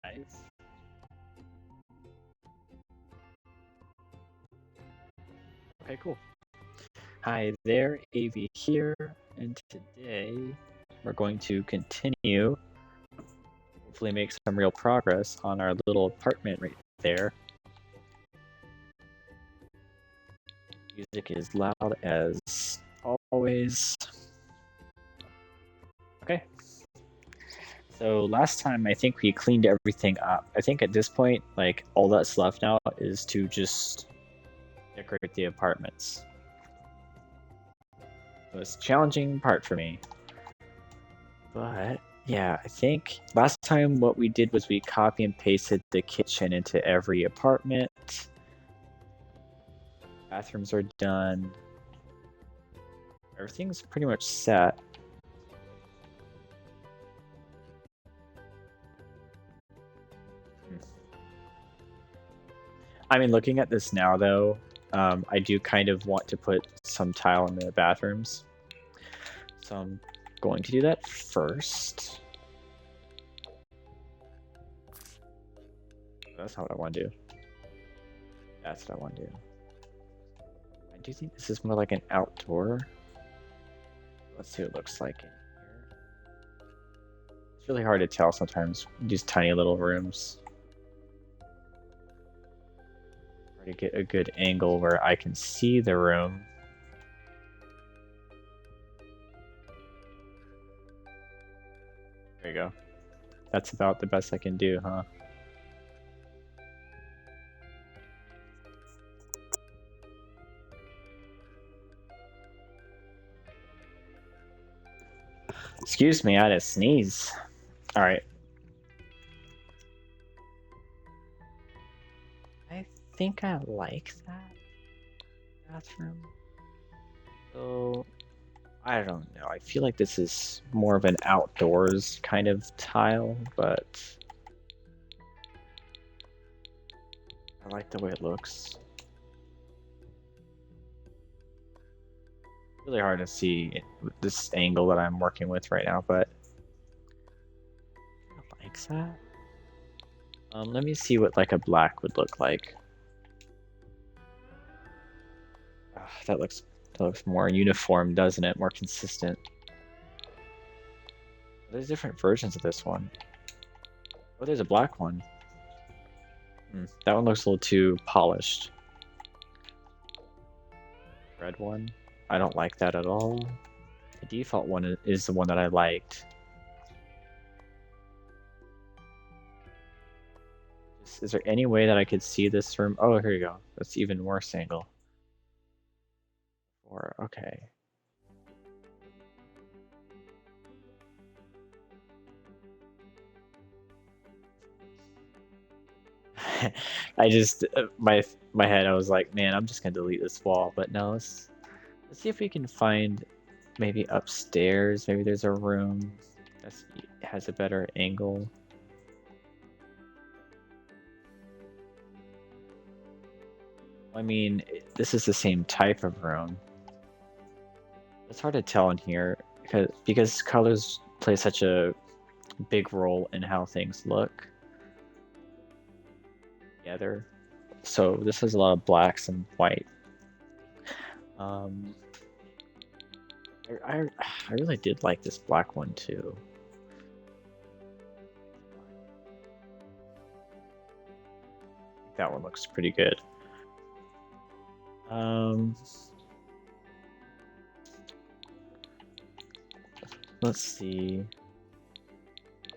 Nice. Okay, cool. Hi there, AV here, and today we're going to continue, hopefully make some real progress on our little apartment right there. Music is loud as always. Okay. So last time I think we cleaned everything up. I think at this point, like, all that's left now is to just decorate the apartments. So it's a challenging part for me. But yeah, I think last time what we did was we copy and pasted the kitchen into every apartment. Bathrooms are done. Everything's pretty much set. I mean, looking at this now, though, I do kind of want to put some tile in the bathrooms. So I'm going to do that first. That's not what I want to do. That's what I want to do. I do think this is more like an outdoor. Let's see what it looks like in here. It's really hard to tell sometimes, these tiny little rooms. To get a good angle where I can see the room. There you go. That's about the best I can do, huh? Excuse me, I had a sneeze. All right. I think I like that bathroom. So, I don't know. I feel like this is more of an outdoors kind of tile, but I like the way it looks. Really hard to see this angle that I'm working with right now, but I like that. Let me see what like a black would look like. That looks more uniform, doesn't it? More consistent. There's different versions of this one. Oh, there's a black one. That one looks a little too polished. Red one. I don't like that at all. The default one is the one that I liked. Is there any way that I could see this room? Oh, here you go. That's even worse angle. Or okay. I just my head. I was like, man, I'm just gonna delete this wall. But no, let's see if we can find maybe upstairs. Maybe there's a room that has a better angle. I mean, this is the same type of room. It's hard to tell in here because colors play such a big role in how things look together. So this has a lot of blacks and white. I really did like this black one too. That one looks pretty good. Let's see. A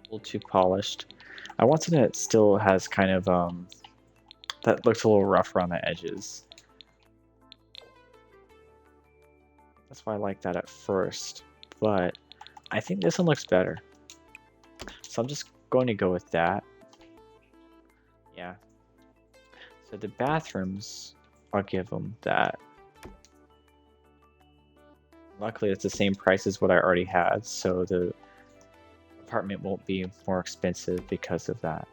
little too polished. I want something that still has kind of that looks a little rough around the edges. That's why I like that at first, but I think this one looks better. So I'm just going to go with that. Yeah. So the bathrooms, I'll give them that. Luckily, it's the same price as what I already had, so the apartment won't be more expensive because of that.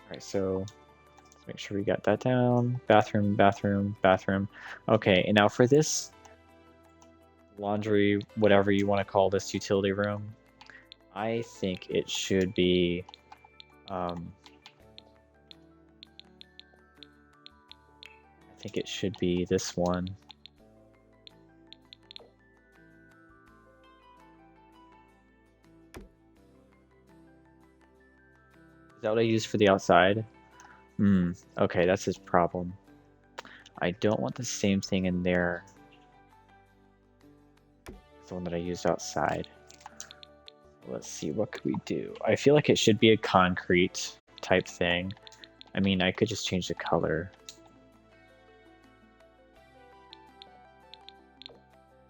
Alright, so let's make sure we got that down. Bathroom, bathroom, bathroom. Okay, and now for this laundry, whatever you want to call this utility room, I think it should be this one. Is that what I use for the outside? Okay, that's his problem. I don't want the same thing in there as the one that I used outside. Let's see, what could we do? I feel like it should be a concrete type thing. I mean, I could just change the color.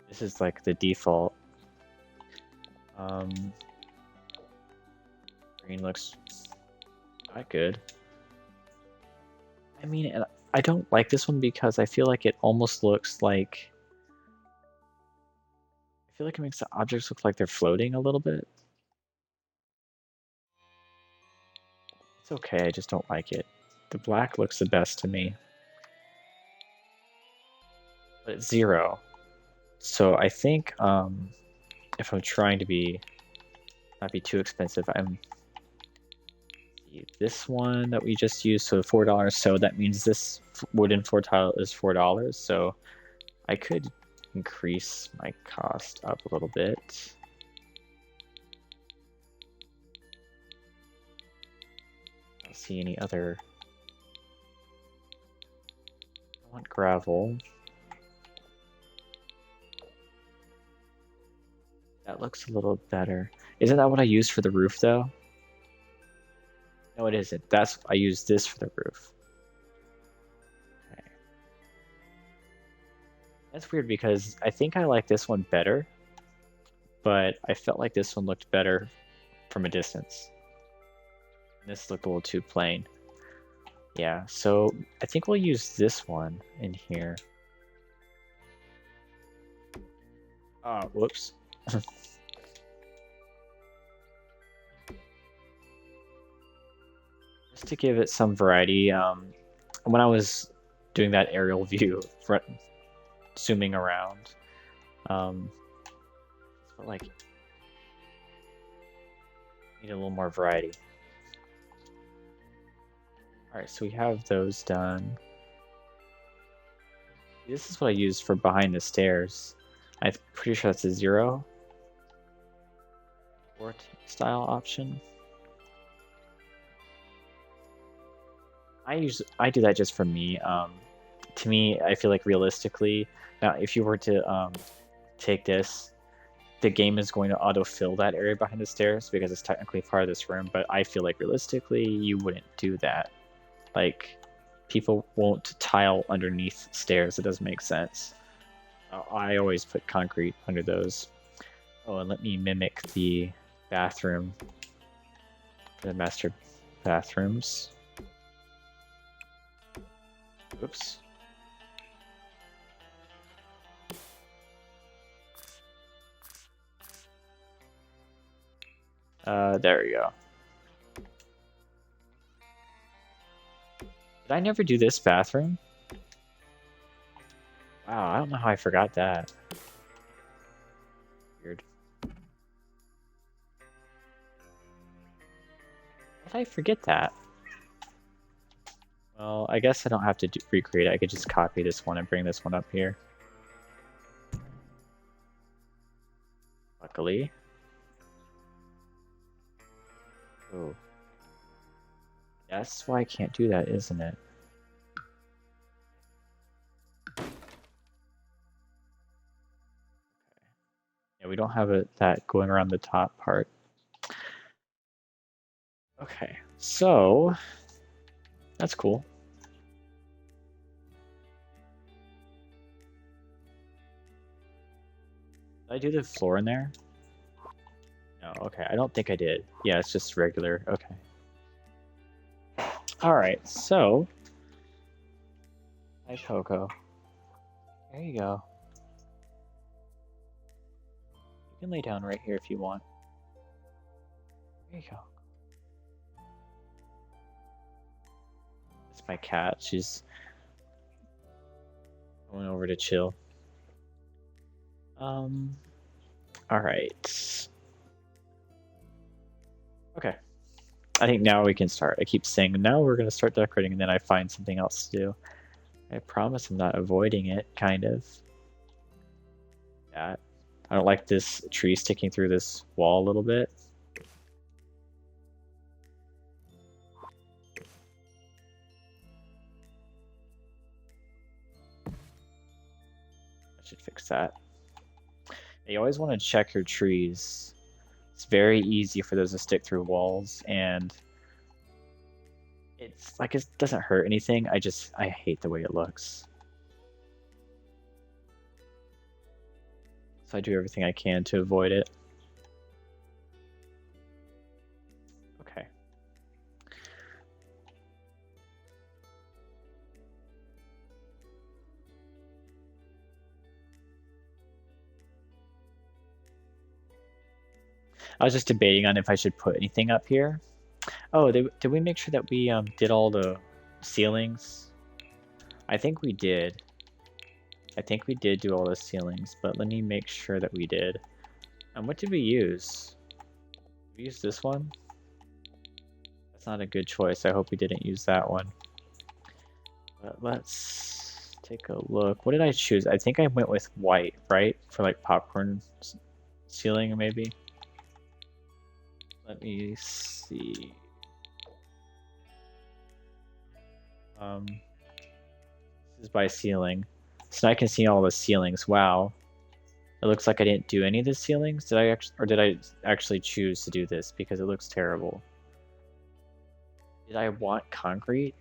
This is like the default. Green looks not good. I mean, I don't like this one because I feel like it almost looks like... I feel like it makes the objects look like they're floating a little bit. It's okay, I just don't like it. The black looks the best to me. But it's 0. So I think if I'm trying to not be too expensive, this one that we just used, so $4, so that means this wooden floor tile is $4, so I could increase my cost up a little bit. I don't see any other... I want gravel. That looks a little better. Isn't that what I used for the roof, though? No, it isn't. I used this for the roof. Okay. That's weird because I think I like this one better, but I felt like this one looked better from a distance. This looked a little too plain. Yeah, so I think we'll use this one in here. Oh, whoops. Just to give it some variety, when I was doing that aerial view, zooming around, but like, need a little more variety. Alright, so we have those done. This is what I used for behind the stairs. I'm pretty sure that's a 0 fort style option. I do that just for me. To me, I feel like realistically, now if you were to take this, the game is going to autofill that area behind the stairs because it's technically part of this room, but I feel like realistically, you wouldn't do that. Like, people won't tile underneath stairs. It doesn't make sense. I always put concrete under those. Oh, and let me mimic the bathroom, the master bathrooms. Oops. There we go. Did I never do this bathroom? Wow, I don't know how I forgot that. Weird. How did I forget that? Well, I guess I don't have to recreate it. I could just copy this one and bring this one up here. Luckily. Oh. That's why I can't do that, isn't it? Yeah, we don't have that going around the top part. Okay, so that's cool. Did I do the floor in there? No, okay, I don't think I did. Yeah, it's just regular, okay. Alright, so... Hi, Coco. There you go. You can lay down right here if you want. There you go. It's my cat. She's going over to chill. Alright. Okay. I think now we can start. I keep saying, now we're going to start decorating, and then I find something else to do. I promise I'm not avoiding it, kind of. That. I don't like this tree sticking through this wall a little bit. I should fix that. You always want to check your trees. It's very easy for those to stick through walls, and it's like it doesn't hurt anything. I hate the way it looks. So I do everything I can to avoid it. Okay. I was just debating on if I should put anything up here. Oh, did we make sure that we did all the ceilings? I think we did. I think we did do all the ceilings, but let me make sure that we did. What did we use? We used this one? That's not a good choice. I hope we didn't use that one. But let's take a look. What did I choose? I think I went with white, right? For like popcorn ceiling, maybe? Let me see. This is by ceiling. So now I can see all the ceilings. Wow. It looks like I didn't do any of the ceilings. Did I actually choose to do this because it looks terrible? Did I want concrete?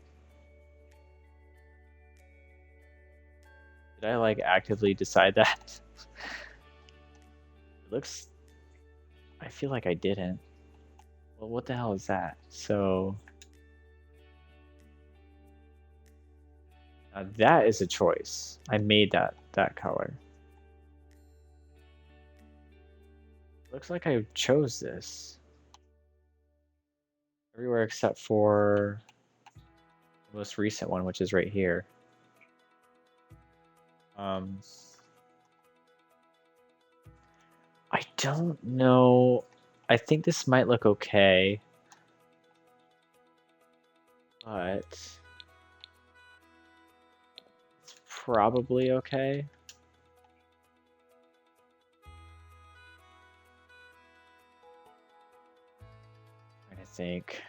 Did I like actively decide that? It looks I feel like I didn't. Well, what the hell is that? So that is a choice. I made that color. Looks like I chose this. Everywhere except for the most recent one, which is right here. I don't know. I think this might look okay. But it's probably okay. I think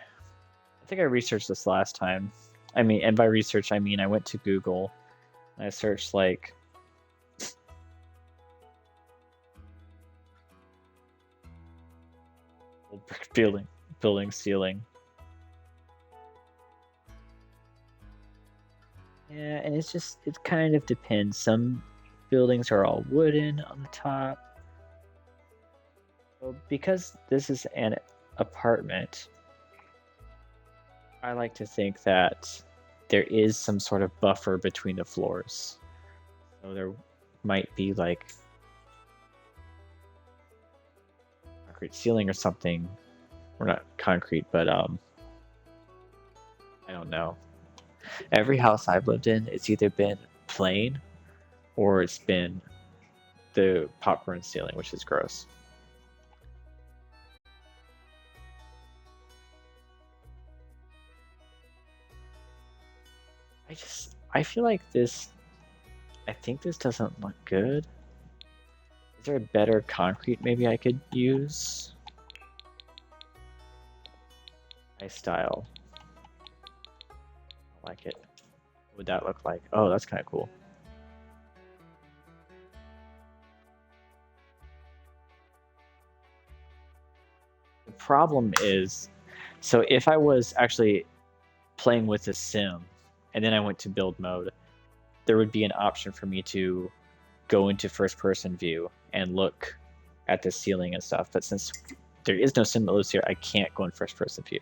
I researched this last time. I mean, and by research I mean I went to Google and I searched like old brick building ceiling. Yeah, and it kind of depends. Some buildings are all wooden on the top. So because this is an apartment, I like to think that there is some sort of buffer between the floors. So there might be like concrete ceiling or something. Or not concrete, but I don't know. Every house I've lived in, it's either been plain or it's been the popcorn ceiling, which is gross. I feel like this, I think this doesn't look good. Is there a better concrete maybe I could use? Nice style. I like it. What would that look like? Oh, that's kind of cool. The problem is, so if I was actually playing with a sim and then I went to build mode, there would be an option for me to go into first person view and look at the ceiling and stuff. But since there is no sim that lives here, I can't go in first person view.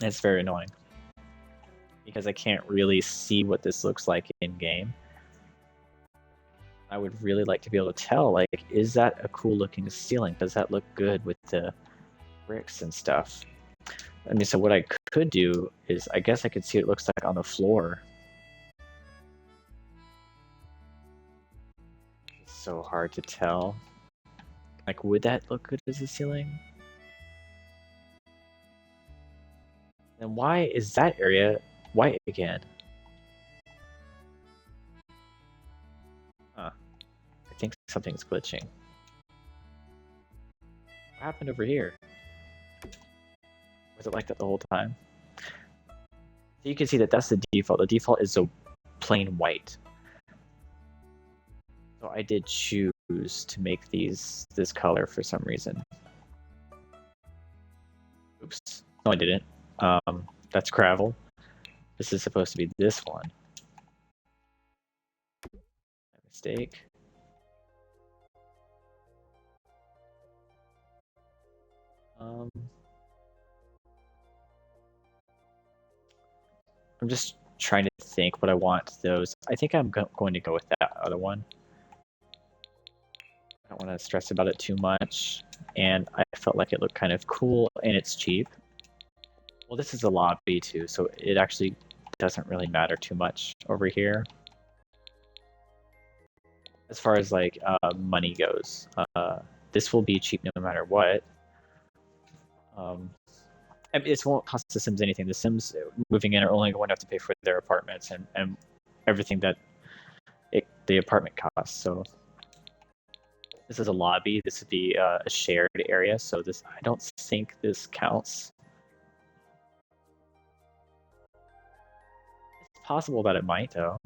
It's very annoying because I can't really see what this looks like in game. I would really like to be able to tell, like, is that a cool looking ceiling? Does that look good with the bricks and stuff? I mean, so what I could do is, I guess I could see what it looks like on the floor. It's so hard to tell. Like, would that look good as a ceiling? And why is that area white again? Huh. I think something's glitching. What happened over here? Was it like that the whole time? So you can see that that's the default. The default is a plain white. So I did choose to make these this color for some reason. Oops. No, I didn't. That's gravel. This is supposed to be this one. My mistake. I'm just trying to think what I want those. I think I'm going to go with that other one. I don't want to stress about it too much. And I felt like it looked kind of cool and it's cheap. Well, this is a lobby too, so it actually doesn't really matter too much over here. As far as like money goes, this will be cheap no matter what. It won't cost the Sims anything. The Sims moving in are only going to have to pay for their apartments and everything that the apartment costs. So this is a lobby. This would be a shared area. So this, I don't think this counts. It's possible that it might though.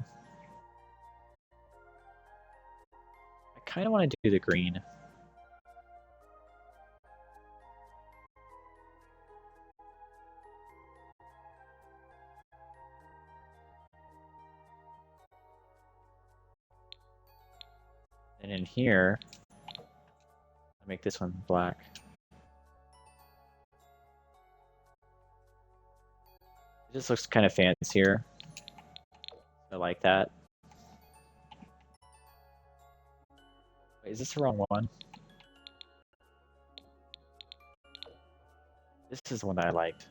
I kind of want to do the green. And in here, I'll make this one black. It just looks kind of fancier. I like that. Wait, is this the wrong one? This is the one that I liked.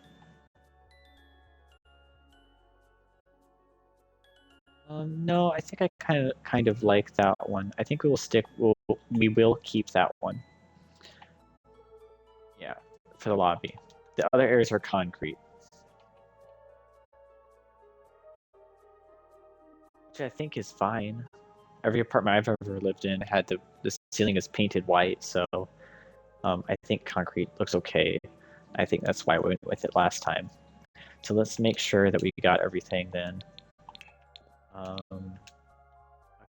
No, I think I kind of like that one. I think we will keep that one. Yeah, for the lobby. The other areas are concrete. Which I think is fine. Every apartment I've ever lived in had the ceiling is painted white, so I think concrete looks okay. I think that's why we went with it last time. So let's make sure that we got everything then.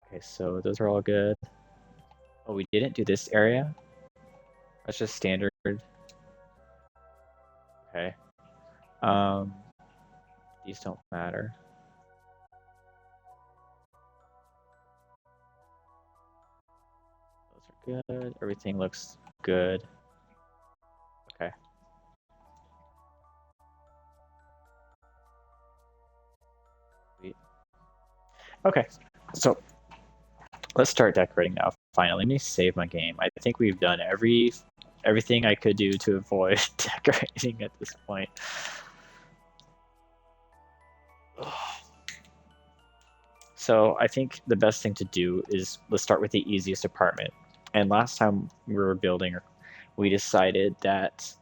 Okay, so those are all good. Oh, we didn't do this area? That's just standard. Okay. These don't matter. Those are good. Everything looks good. Okay. Sweet. Okay, so let's start decorating now. Finally, let me save my game. I think we've done everything I could do to avoid decorating at this point. So I think the best thing to do is let's start with the easiest apartment. And last time we were building, we decided that.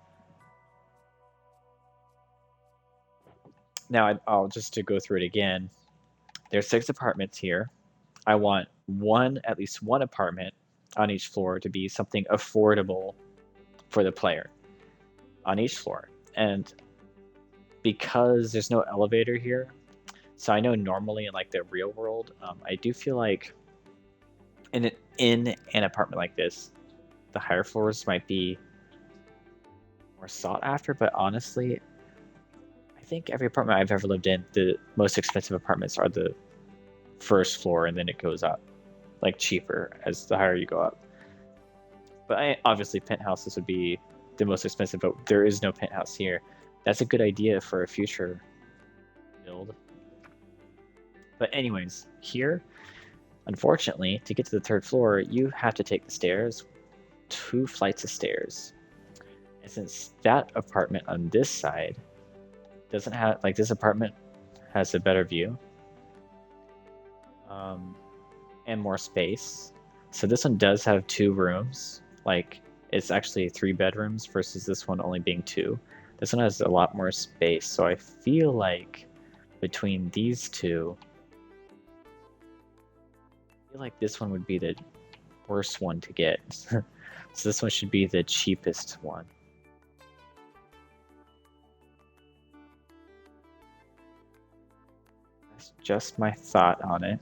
Now I'll just to go through it again. There's 6 apartments here. I want at least one apartment on each floor to be something affordable for the player on each floor. And because there's no elevator here, so I know normally in like the real world, I do feel like in an apartment like this, the higher floors might be more sought after. But honestly, I think every apartment I've ever lived in, the most expensive apartments are the first floor, and then it goes up, like cheaper as the higher you go up. But obviously, penthouses would be the most expensive, but there is no penthouse here. That's a good idea for a future build. But anyways, here, unfortunately, to get to the 3rd floor, you have to take the stairs, 2 flights of stairs. And since that apartment on this side doesn't have, like this apartment has a better view and more space. So this one does have 2 rooms, like it's actually 3 bedrooms versus this one only being 2. This one has a lot more space, so I feel like between these two, I feel like this one would be the worst one to get. So this one should be the cheapest one. That's just my thought on it.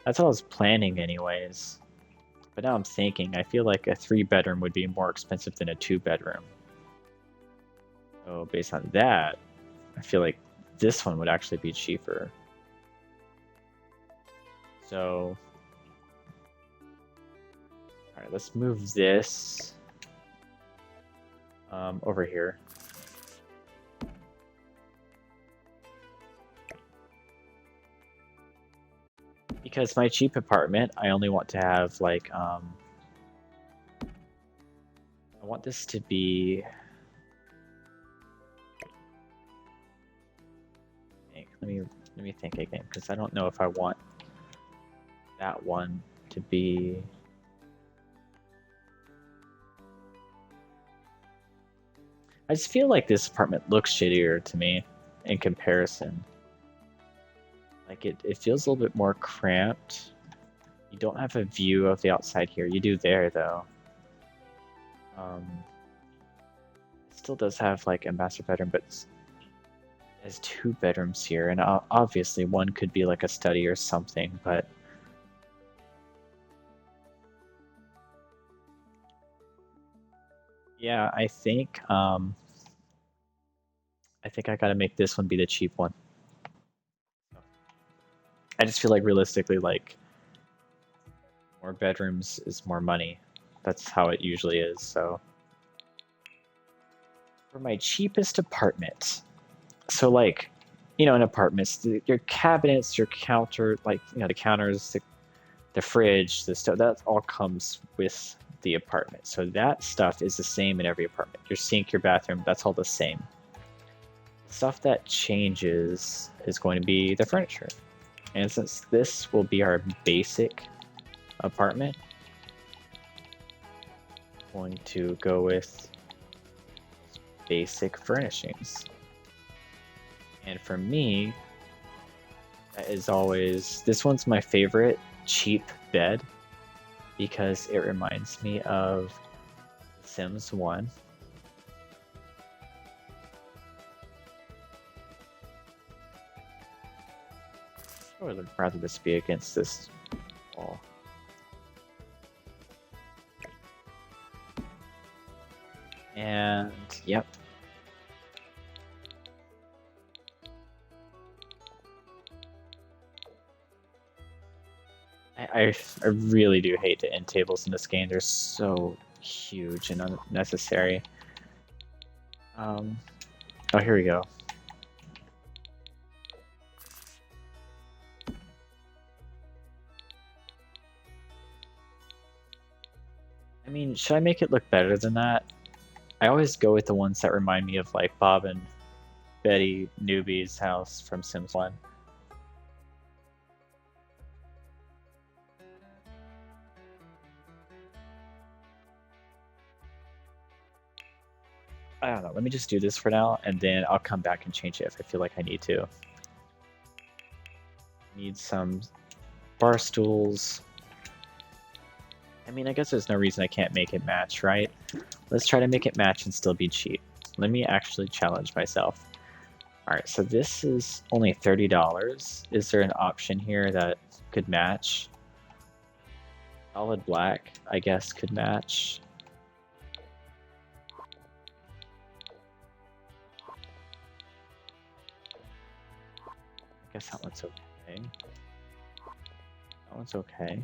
That's what I was planning anyways. But now I'm thinking, I feel like a 3-bedroom would be more expensive than a 2-bedroom. So based on that, I feel like this one would actually be cheaper. So, all right, let's move this over here. Because my cheap apartment, I only want to have like, I want this to be, let me think again, because I don't know if I want that one to be. I just feel like this apartment looks shittier to me in comparison. Like it feels a little bit more cramped. You don't have a view of the outside here. You do there though. It still does have like a master bedroom, but it has 2 bedrooms here, and obviously one could be like a study or something, but yeah, I think I gotta make this one be the cheap one. I just feel like realistically, like more bedrooms is more money. That's how it usually is. So for my cheapest apartment, so like, you know, in apartments, your cabinets, your counter, like, you know, the counters, the fridge, the stuff, that all comes with the apartment. So that stuff is the same in every apartment. Your sink, your bathroom, that's all the same. Stuff that changes is going to be the furniture. And since this will be our basic apartment, I'm going to go with basic furnishings. And for me, that is always, this one's my favorite cheap bed because it reminds me of Sims 1. I would rather this be against this wall. And yep. I really do hate the end tables in this game. They're so huge and unnecessary. Oh, here we go. I mean, should I make it look better than that? I always go with the ones that remind me of like Bob and Betty Newby's house from Sims 1. I don't know, let me just do this for now, and then I'll come back and change it if I feel like I need to. Need some bar stools. I mean, I guess there's no reason I can't make it match, right? Let's try to make it match and still be cheap. Let me actually challenge myself. Alright, so this is only $30. Is there an option here that could match? Solid black, I guess, could match. I guess that one's okay. That one's okay.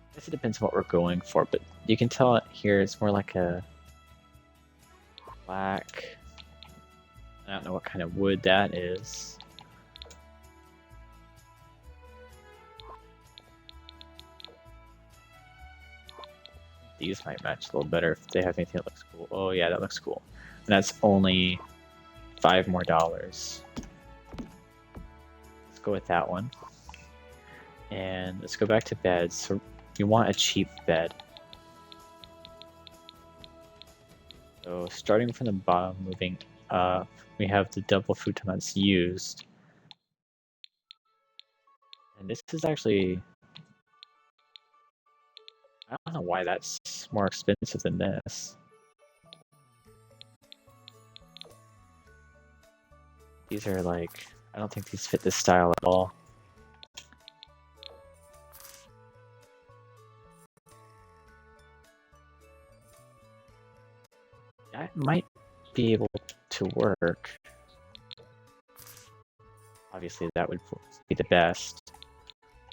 I guess it depends on what we're going for, but you can tell it here it's more like a black. I don't know what kind of wood that is. These might match a little better if they have anything that looks cool. Oh yeah, that looks cool. And that's only $5 more. Let's go with that one. And let's go back to beds. So you want a cheap bed. So starting from the bottom, moving up, we have the double futon that's used. And this is actually, I don't know why that's more expensive than this. These are like, I don't think these fit this style at all. That might be able to work. Obviously, that would be the best.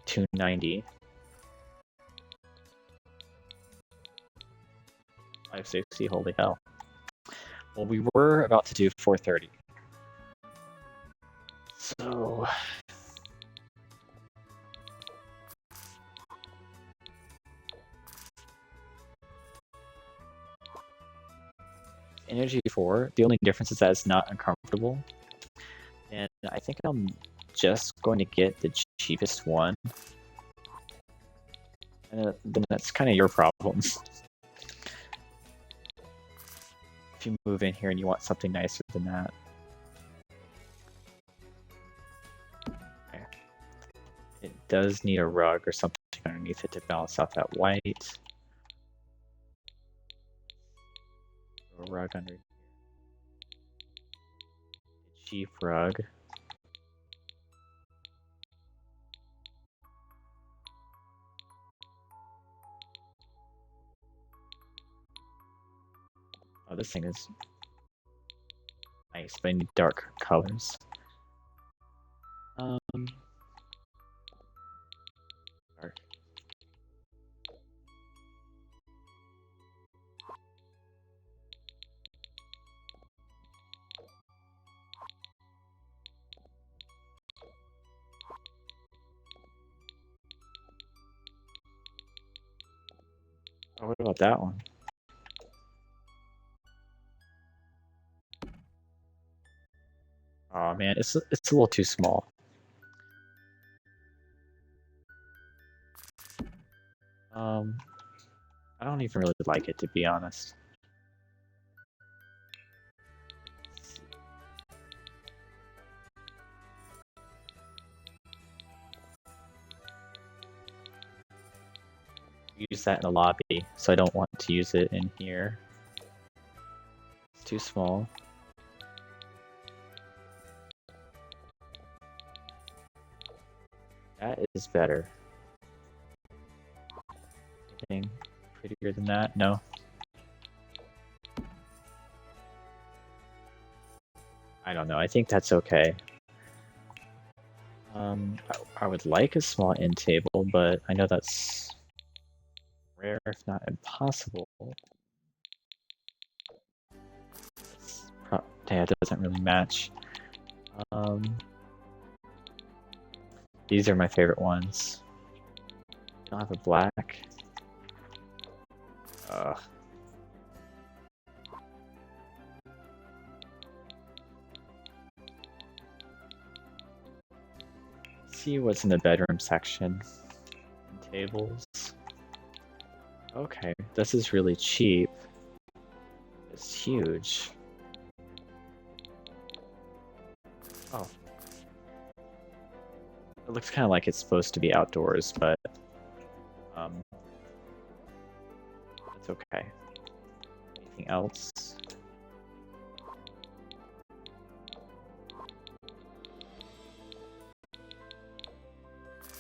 $290. $560. Holy hell! Well, we were about to do $430. So Energy 4. The only difference is that it's not uncomfortable. And I think I'm just going to get the cheapest one. And then that's kind of your problem. If you move in here and you want something nicer than that. Okay. It does need a rug or something underneath it to balance out that white. A rug under here. A cheap rug. Oh, this thing is nice, but I need dark colors. Dark. Oh, what about that one? Oh man, it's a little too small. I don't even really like it, to be honest. Use that in the lobby, so I don't want to use it in here. It's too small. That is better. Anything prettier than that? No. I don't know. I think that's okay. I would like a small end table, but I know that's rare, if not impossible. Yeah, it doesn't really match. These are my favorite ones. I don't have a black. See what's in the bedroom section. Tables. Okay, this is really cheap. It's huge. Oh. It looks kind of like it's supposed to be outdoors, but it's okay. Anything else?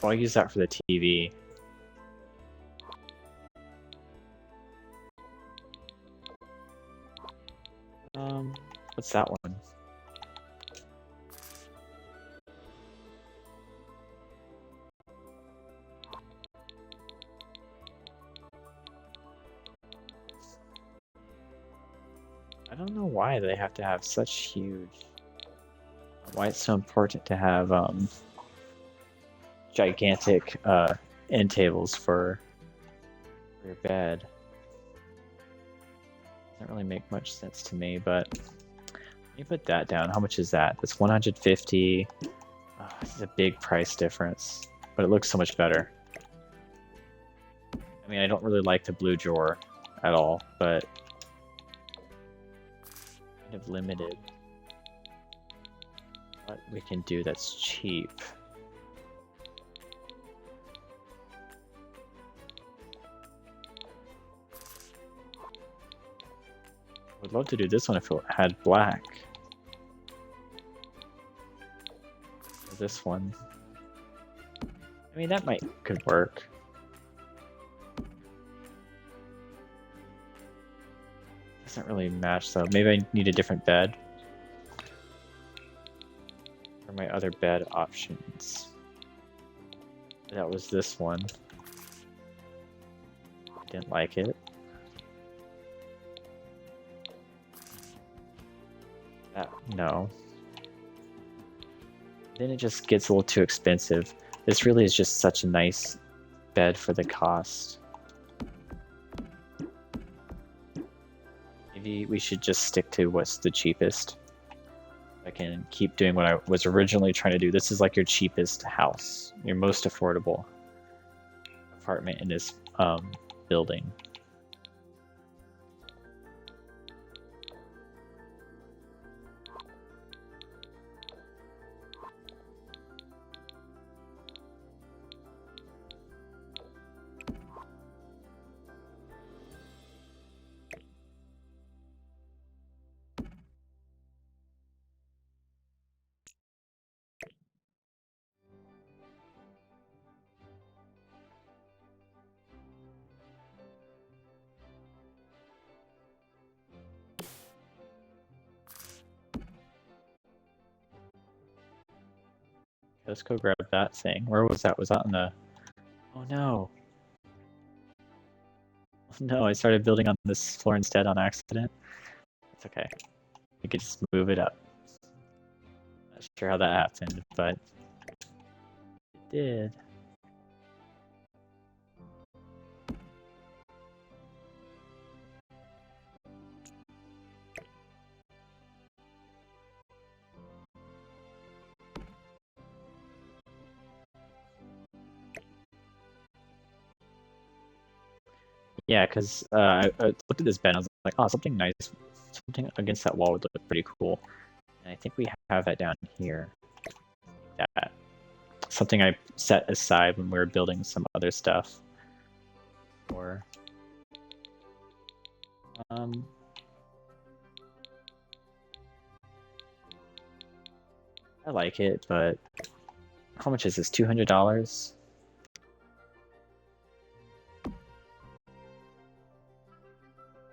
Oh, I'll use that for the TV. What's that one? I don't know why they have to have such huge... Why it's so important to have gigantic end tables for your bed. Doesn't really make much sense to me, but You put that down. How much is that? That's 150. Oh, this is a big price difference, but it looks so much better. I mean, I don't really like the blue drawer at all, but kind of limited what we can do that's cheap. I would love to do this one if it had black. Or this one. I mean, that could work. Doesn't really match though. Maybe I need a different bed. Or my other bed options. That was this one. Didn't like it. No. Then it just gets a little too expensive. This really is just such a nice bed for the cost. Maybe we should just stick to what's the cheapest. I can keep doing what I was originally trying to do. This is like your cheapest house, your most affordable apartment in this building. Let's go grab that thing. Where was that? Was that in the... Oh no. No, I started building on this floor instead on accident. It's okay. We could just move it up. Not sure how that happened, but it did. Yeah, because I looked at this bed and I was like, oh, something nice, something against that wall would look pretty cool. And I think we have that down here. That something I set aside when we were building some other stuff. Or I like it, but how much is this? $200?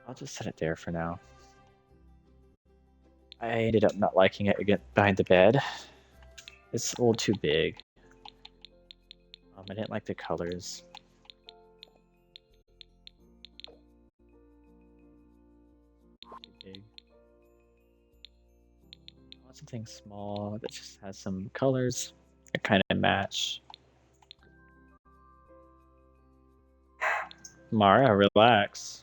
I'll just set it there for now. I ended up not liking it again behind the bed. It's a little too big. I didn't like the colors. Too big. I want something small that just has some colors that kind of match. Mara, relax.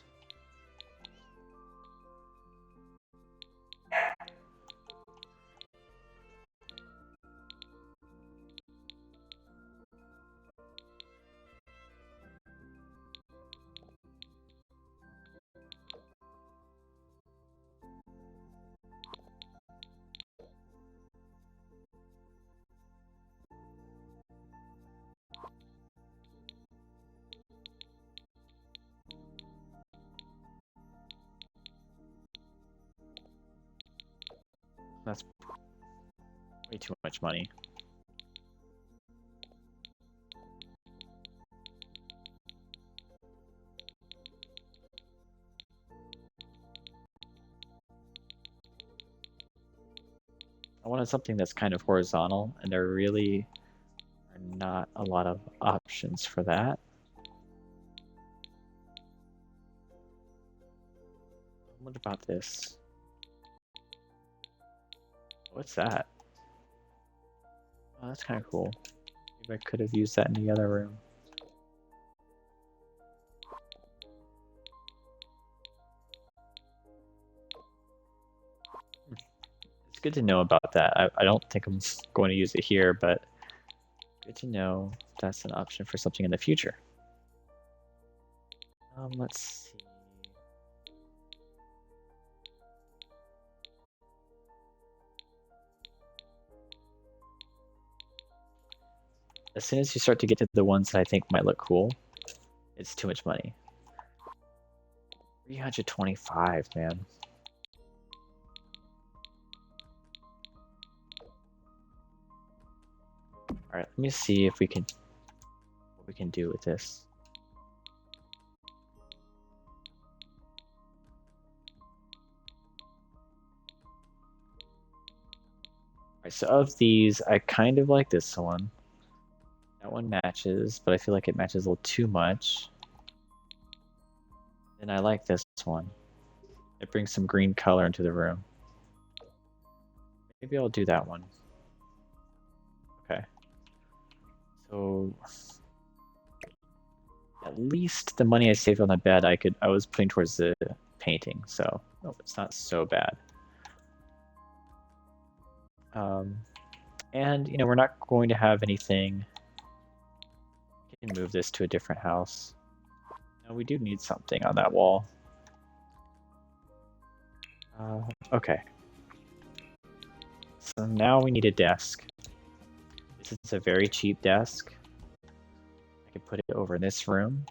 That's way too much money. I wanted something that's kind of horizontal, and there really are not a lot of options for that. What about this? What's that? Oh, that's kind of cool. Maybe I could have used that in the other room. good to know about that. I don't think I'm going to use it here, but good to know that's an option for something in the future. Let's see. As soon as you start to get to the ones that I think might look cool, it's too much money. 325, man. All right, let me see if we can what we can do with this. All right, so of these, I kind of like this one. That one matches, but I feel like it matches a little too much. And I like this one. It brings some green color into the room. Maybe I'll do that one. Okay. So at least the money I saved on the bed I was putting towards the painting, so it's not so bad. And we're not going to have anything. I can move this to a different house. No, we do need something on that wall. Okay. So now we need a desk. This is a very cheap desk. I can put it over in this room.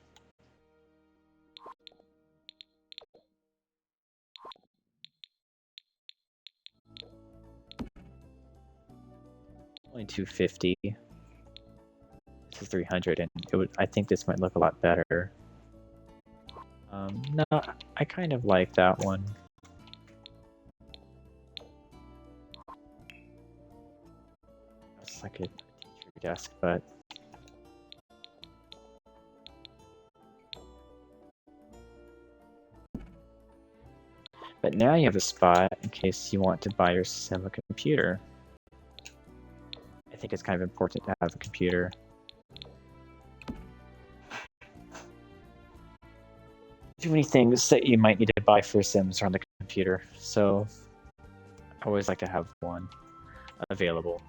Only 250. This is 300, and I think this might look a lot better. No, I kind of like that one. It's like a teacher desk, but now you have a spot in case you want to buy yourself a computer. I think it's kind of important to have a computer. Too many things that you might need to buy for Sims are on the computer, so I always like to have one available.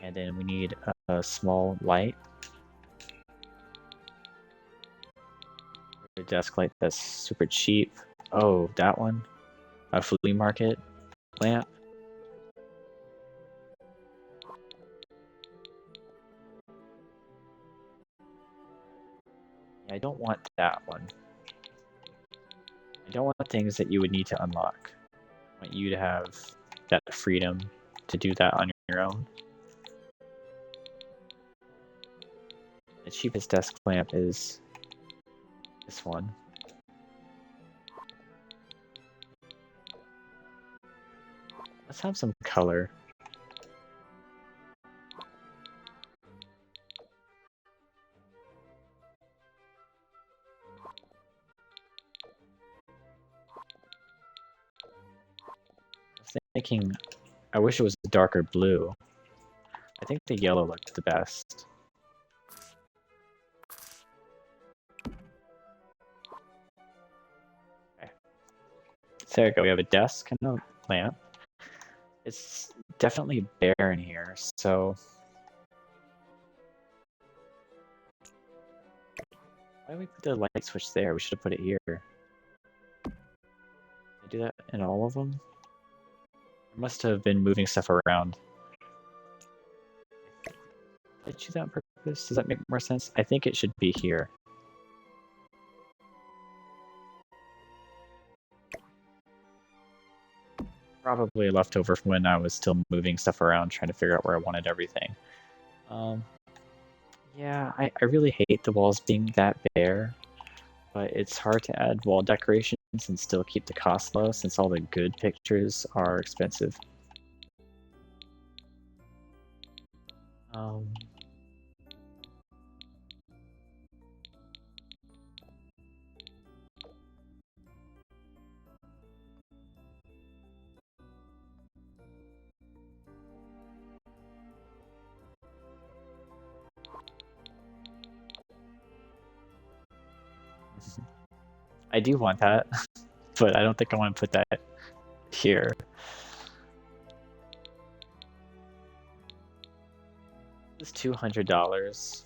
And then we need a small light. A desk light that's super cheap. Oh, that one? A flea market lamp. I don't want that one. I don't want things that you would need to unlock. I want you to have that freedom to do that on your own. The cheapest desk lamp is this one. Let's have some color. Thinking, I wish it was a darker blue. I think the yellow looked the best. Okay. So there we go, we have a desk and a lamp. It's definitely bare in here, so... Why did we put the light switch there? We should have put it here. Did I do that in all of them? I must have been moving stuff around. Did I do that on purpose? Does that make more sense? I think it should be here. Probably left over from when I was still moving stuff around, trying to figure out where I wanted everything. Yeah, I really hate the walls being that bare, but it's hard to add wall decorations and still keep the cost low since all the good pictures are expensive. I do want that, but I don't think I want to put that here. It's $200.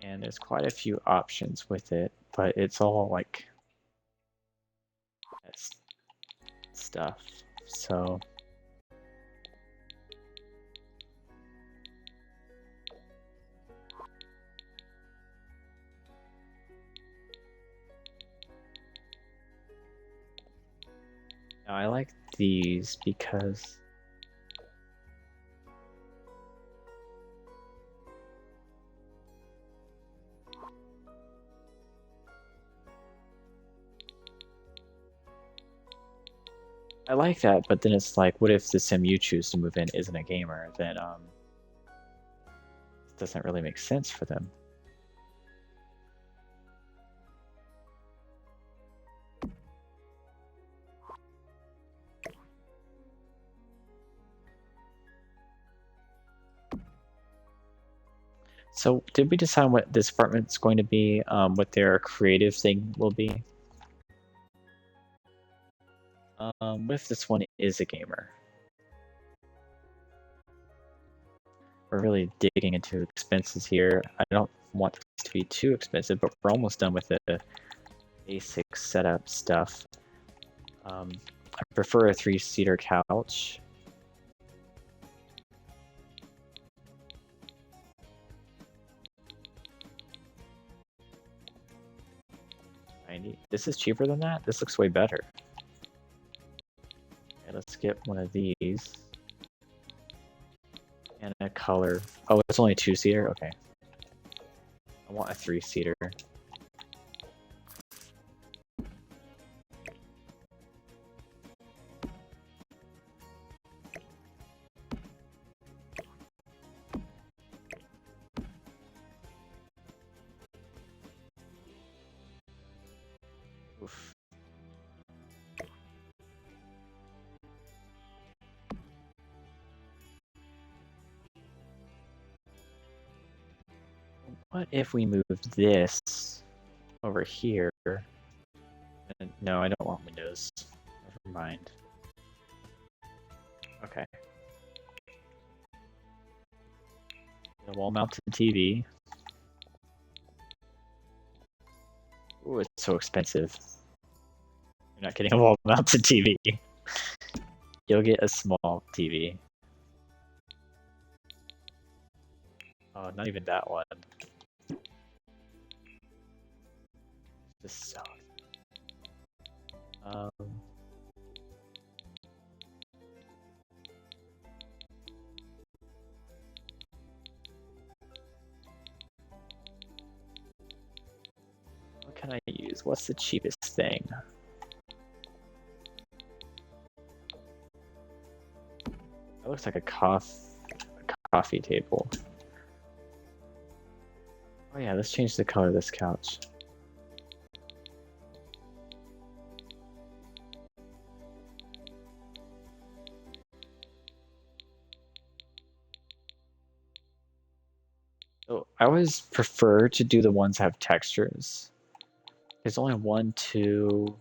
And there's quite a few options with it, but it's all like stuff. So now I like these because I like that, but then it's like, what if the sim you choose to move in isn't a gamer? Then it doesn't really make sense for them. So did we decide what this apartment's going to be, what their creative thing will be? What if this one is a gamer? We're really digging into expenses here. I don't want this to be too expensive, but we're almost done with the basic setup stuff. I prefer a 3-seater couch. This is cheaper than that? This looks way better. Okay, let's get one of these. And a color. Oh, it's only a 2-seater? Okay. I want a 3-seater. Oof. What if we move this over here? No, I don't want windows. Never mind. Okay. The wall-mounted TV. Ooh, it's so expensive. You're not getting a wall-mounted TV. You'll get a small TV. Oh, not even that one. This sucks. What can I use? What's the cheapest thing? That looks like a coffee table. Oh yeah, let's change the color of this couch. So I always prefer to do the ones that have textures. There's only 1, 2.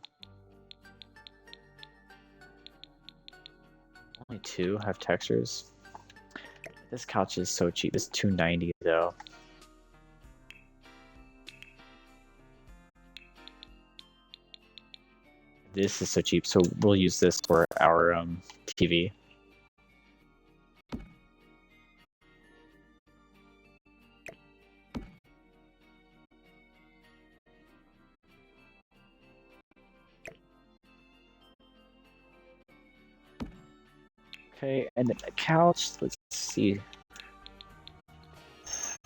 Only 2 have textures. This couch is so cheap. It's $290 though. This is so cheap, so we'll use this for our TV. Okay, and then the couch, let's see.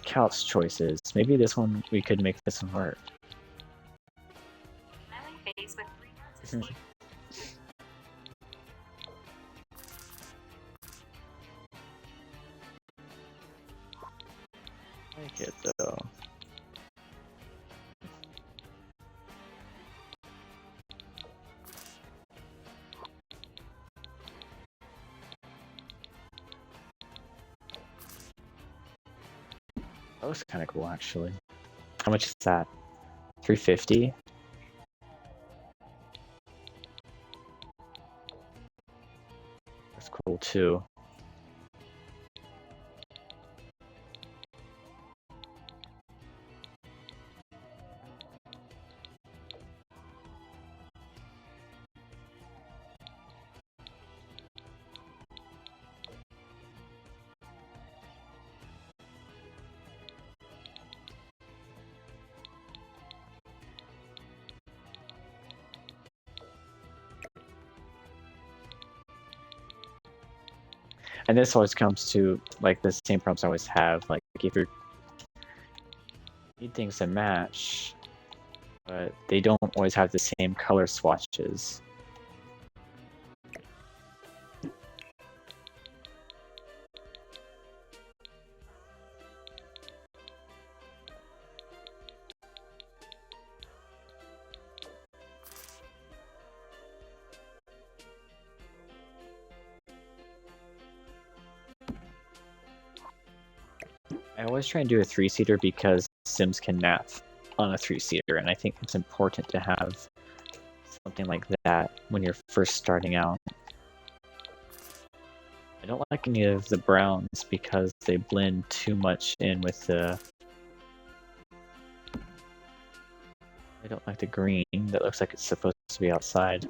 Couch choices. Maybe this one, we could make this one work. I like it though. That looks kind of cool, actually. How much is that? $350? That's cool too. And this always comes to like the same problems I always have. Like if you need things to match, but they don't always have the same color swatches. I always try and do a 3-seater because Sims can nap on a 3-seater, and I think it's important to have something like that when you're first starting out. I don't like any of the browns because they blend too much in with the... I don't like the green that looks like it's supposed to be outside.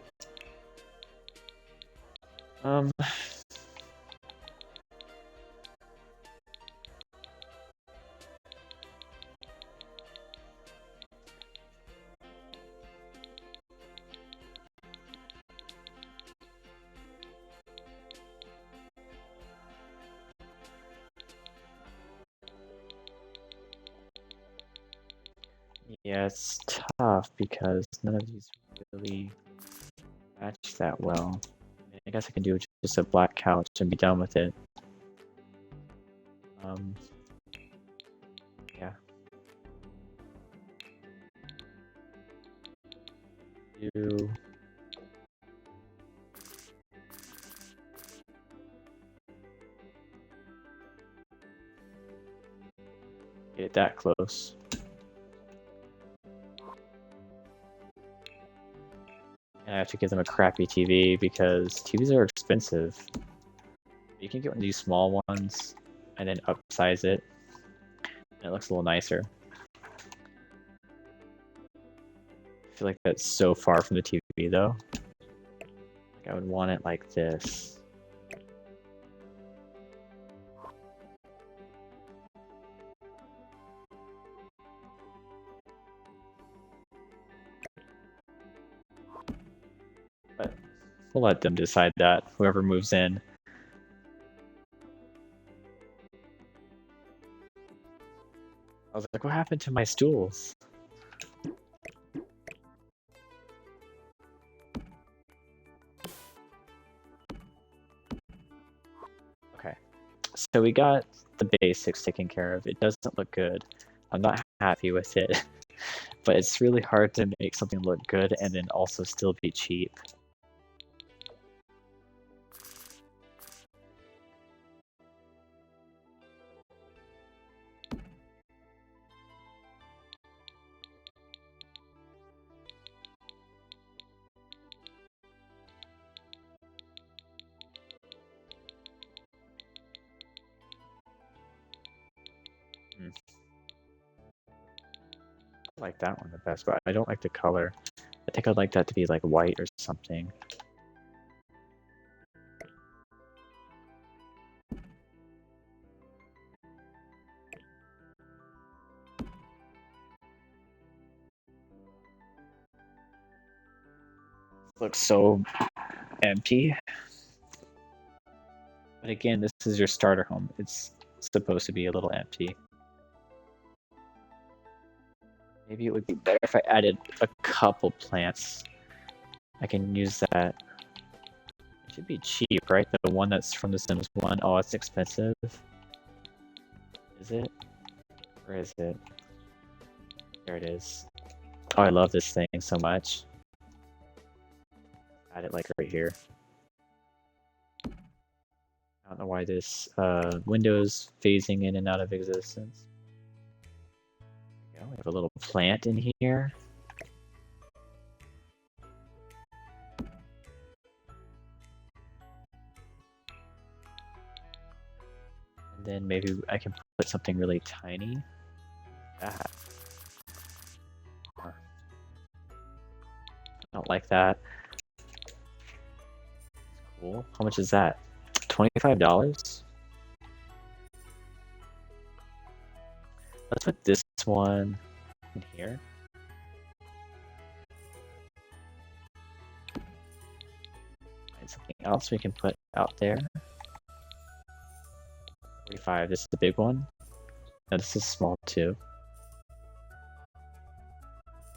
Yeah, it's tough because none of these really match that well. I guess I can do just a black couch and be done with it. Yeah. Get it that close. And I have to give them a crappy TV because TVs are expensive. You can get one of these small ones and then upsize it. And it looks a little nicer. I feel like that's so far from the TV though. Like I would want it like this. But we'll let them decide that, whoever moves in. I was like, what happened to my stools? Okay, so we got the basics taken care of. It doesn't look good. I'm not happy with it, but it's really hard to make something look good and then also still be cheap. I like that one the best, but I don't like the color. I think I'd like that to be like white or something. Looks so empty. But again, this is your starter home. It's supposed to be a little empty. Maybe it would be better if I added a couple plants. I can use that. It should be cheap, right? The one that's from The Sims 1. Oh, it's expensive. Is it? Where is it? There it is. Oh, I love this thing so much. Add it like right here. I don't know why this window's phasing in and out of existence. There we go. We have a little plant in here. And then maybe I can put something really tiny. That. I don't like that. Cool. How much is that? $25? Let's put this one in here. Find something else we can put out there. 45. This is the big one. No, this is small too. I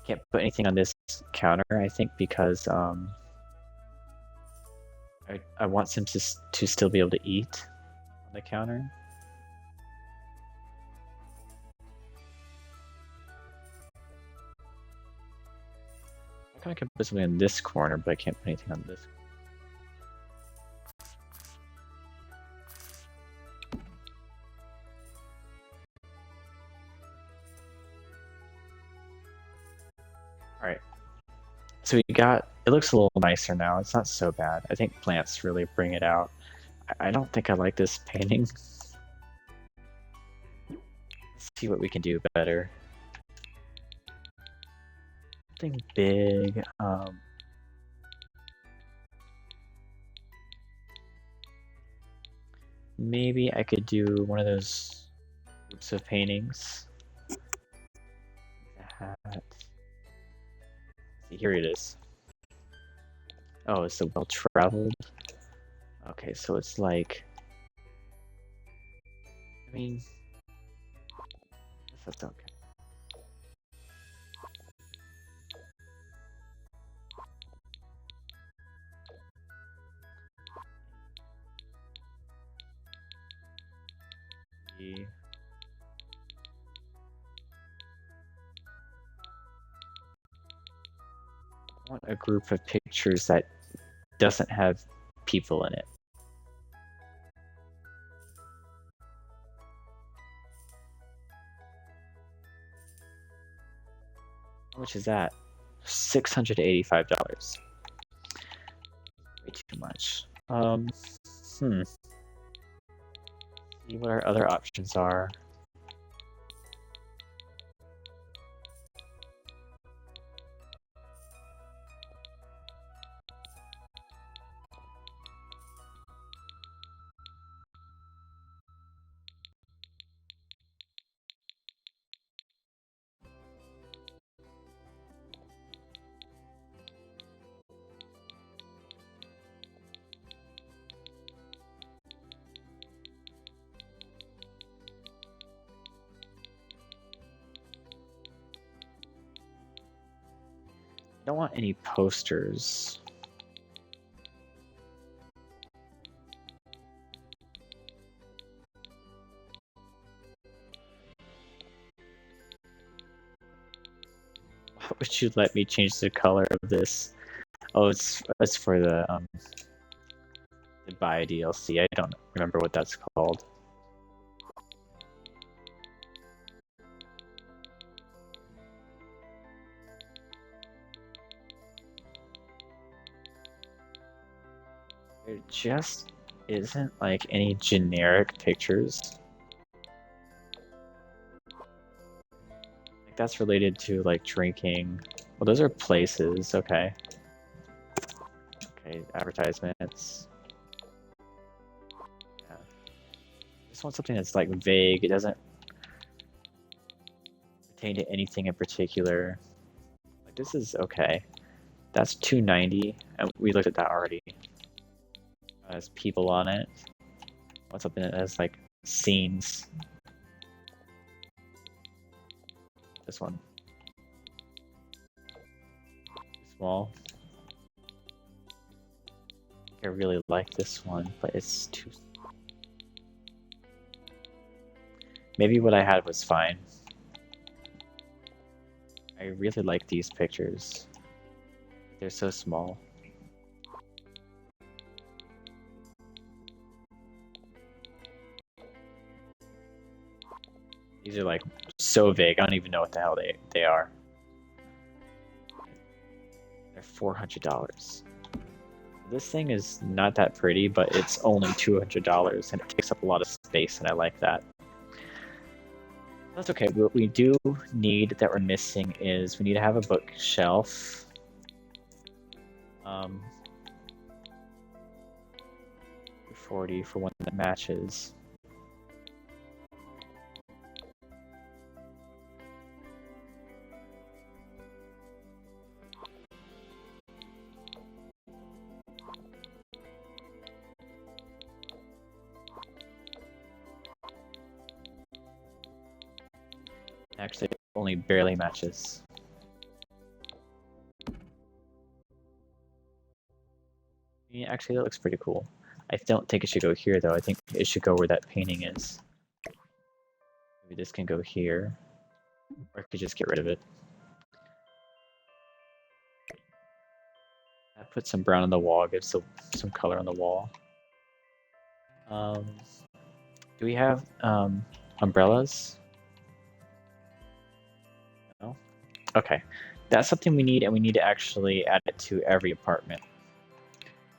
can't put anything on this counter, I think, because I want Sims to still be able to eat on the counter. I kind of can put something in this corner, but I can't put anything on this. Alright. So we got, it looks a little nicer now. It's not so bad. I think plants really bring it out. I don't think I like this painting. Let's see what we can do better. Something big. Maybe I could do one of those groups of paintings. That. See, here it is. Oh, it's so well traveled. Okay, so it's like, I mean, that's okay. I want a group of pictures that doesn't have people in it. How much is that? $685. Way too much. See what our other options are. I don't want any posters. Why would you let me change the color of this? Oh, it's for the buy DLC. I don't remember what that's called. There just isn't like any generic pictures. Like that's related to like drinking. Well, those are places, okay. Okay, advertisements. Yeah. I just want something that's like vague. It doesn't pertain to anything in particular. Like this is okay. That's $290, and we looked at that already. Has people on it. Want something that has like scenes. This one. Small. I really like this one, but it's too small. Maybe what I had was fine. I really like these pictures. They're so small. These are like so vague. I don't even know what the hell they are. They're $400. This thing is not that pretty, but it's only $200 and it takes up a lot of space, and I like that. That's okay. What we do need that we're missing is we need to have a bookshelf. 40 for one that matches. Actually, it only barely matches. Yeah, actually, that looks pretty cool. I don't think it should go here, though. I think it should go where that painting is. Maybe this can go here. Or I could just get rid of it. I put some brown on the wall, give some color on the wall. Do we have umbrellas? No? Okay. That's something we need, and we need to actually add it to every apartment.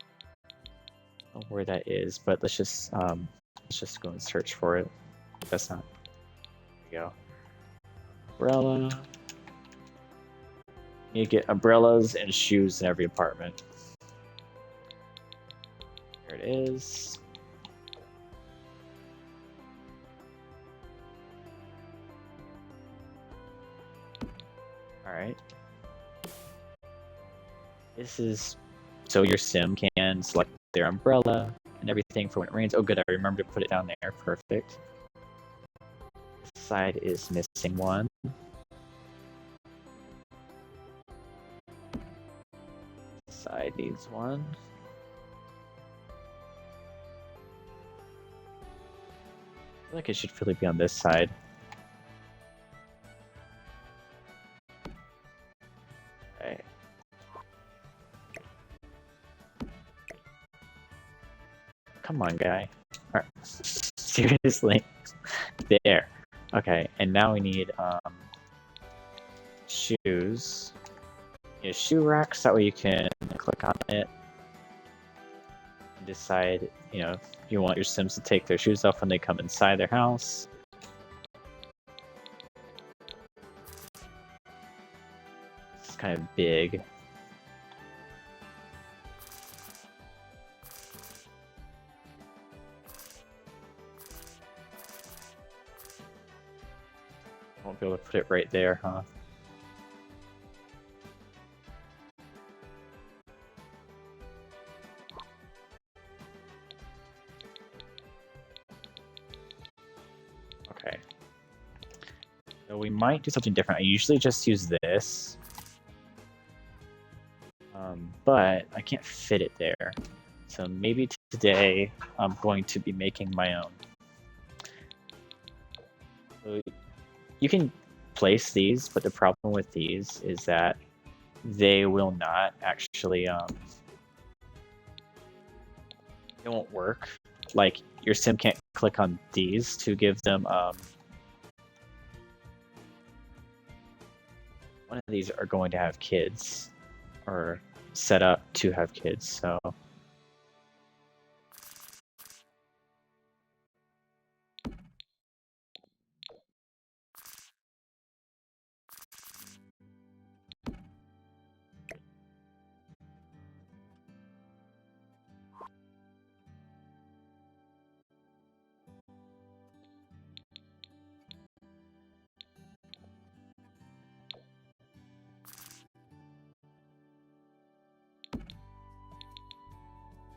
I don't know where that is, but let's just go and search for it. That's not. There we go. Umbrella. You get umbrellas and shoes in every apartment. There it is. Alright. This is so your sim can select their umbrella and everything for when it rains. Oh good, I remember to put it down there. Perfect. This side is missing one. This side needs one. I feel like it should really be on this side. Okay. Come on, guy. Alright. Seriously. There. Okay, and now we need shoes. You know, shoe racks, that way you can click on it and decide, you know, if you want your Sims to take their shoes off when they come inside their house. It's kind of big. Won't be able to put it right there, huh? Okay. So we might do something different. I usually just use this. But I can't fit it there. So maybe today I'm going to be making my own. So you can place these, but the problem with these is that they will not actually, they won't work. Like, your sim can't click on these to give them, one of these are going to have kids, or set up to have kids, so.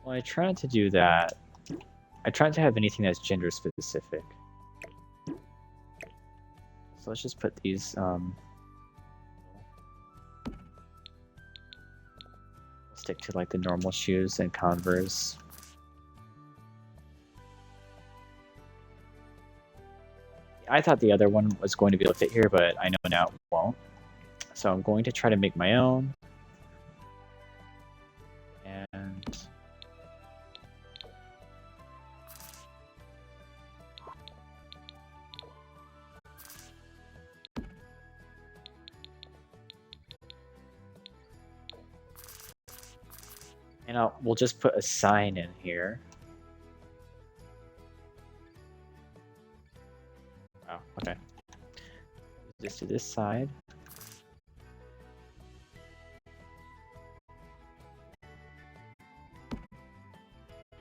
Well, I tried to do that. I tried to have anything that's gender specific. So let's just put these, stick to like the normal shoes and Converse. I thought the other one was going to be able to fit here, but I know now it won't. So I'm going to try to make my own. And we'll just put a sign in here. Wow, okay. Just to this side.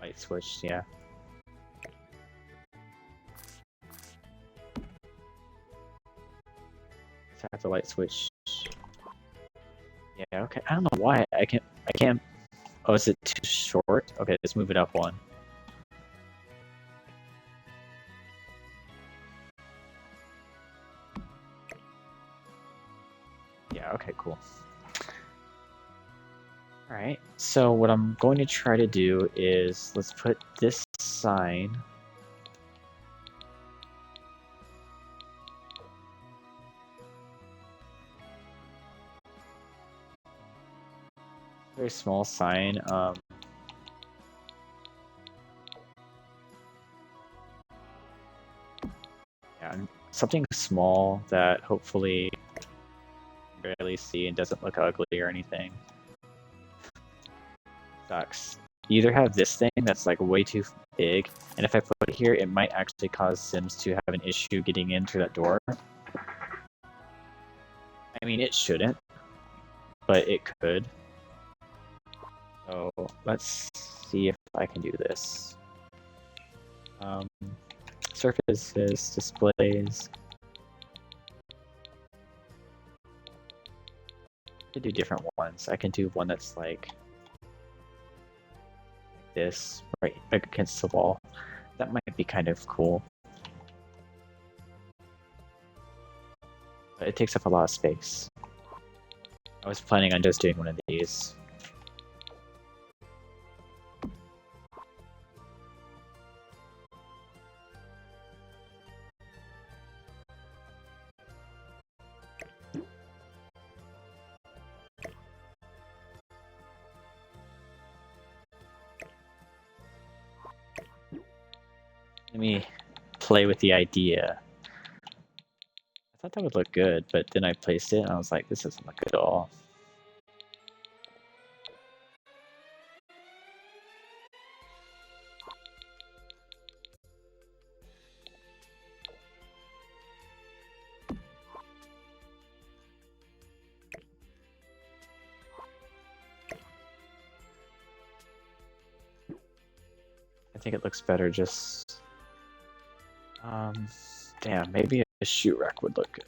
Light switch, yeah. Have the light switch. Yeah, okay. I don't know why I can't. Oh, is it too short? Okay, let's move it up one. Yeah, okay, cool. Alright, so what I'm going to try to do is, let's put this sign. Very small sign. Yeah, something small that hopefully you can barely see and doesn't look ugly or anything. Sucks. You either have this thing that's like way too big, and if I put it here, it might actually cause Sims to have an issue getting in through that door. I mean, it shouldn't, but it could. So let's see if I can do this. Surfaces, displays. I can do different ones. I can do one that's like this, right against the wall. That might be kind of cool. But it takes up a lot of space. I was planning on just doing one of these. Let me play with the idea. I thought that would look good, but then I placed it and I was like, this doesn't look good at all. I think it looks better just... damn, maybe a shoe rack would look good.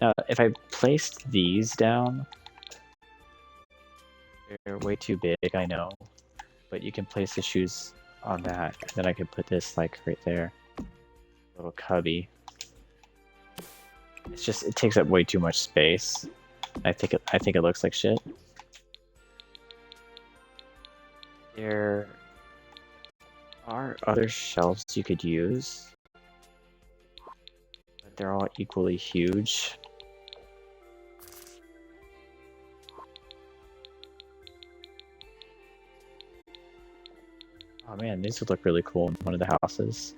Now, if I placed these down, they're way too big, I know, but you can place the shoes on that. Then I could put this like right there, little cubby. It's just, it takes up way too much space. I think it looks like shit. There are other shelves you could use, but they're all equally huge. Oh man, these would look really cool in one of the houses.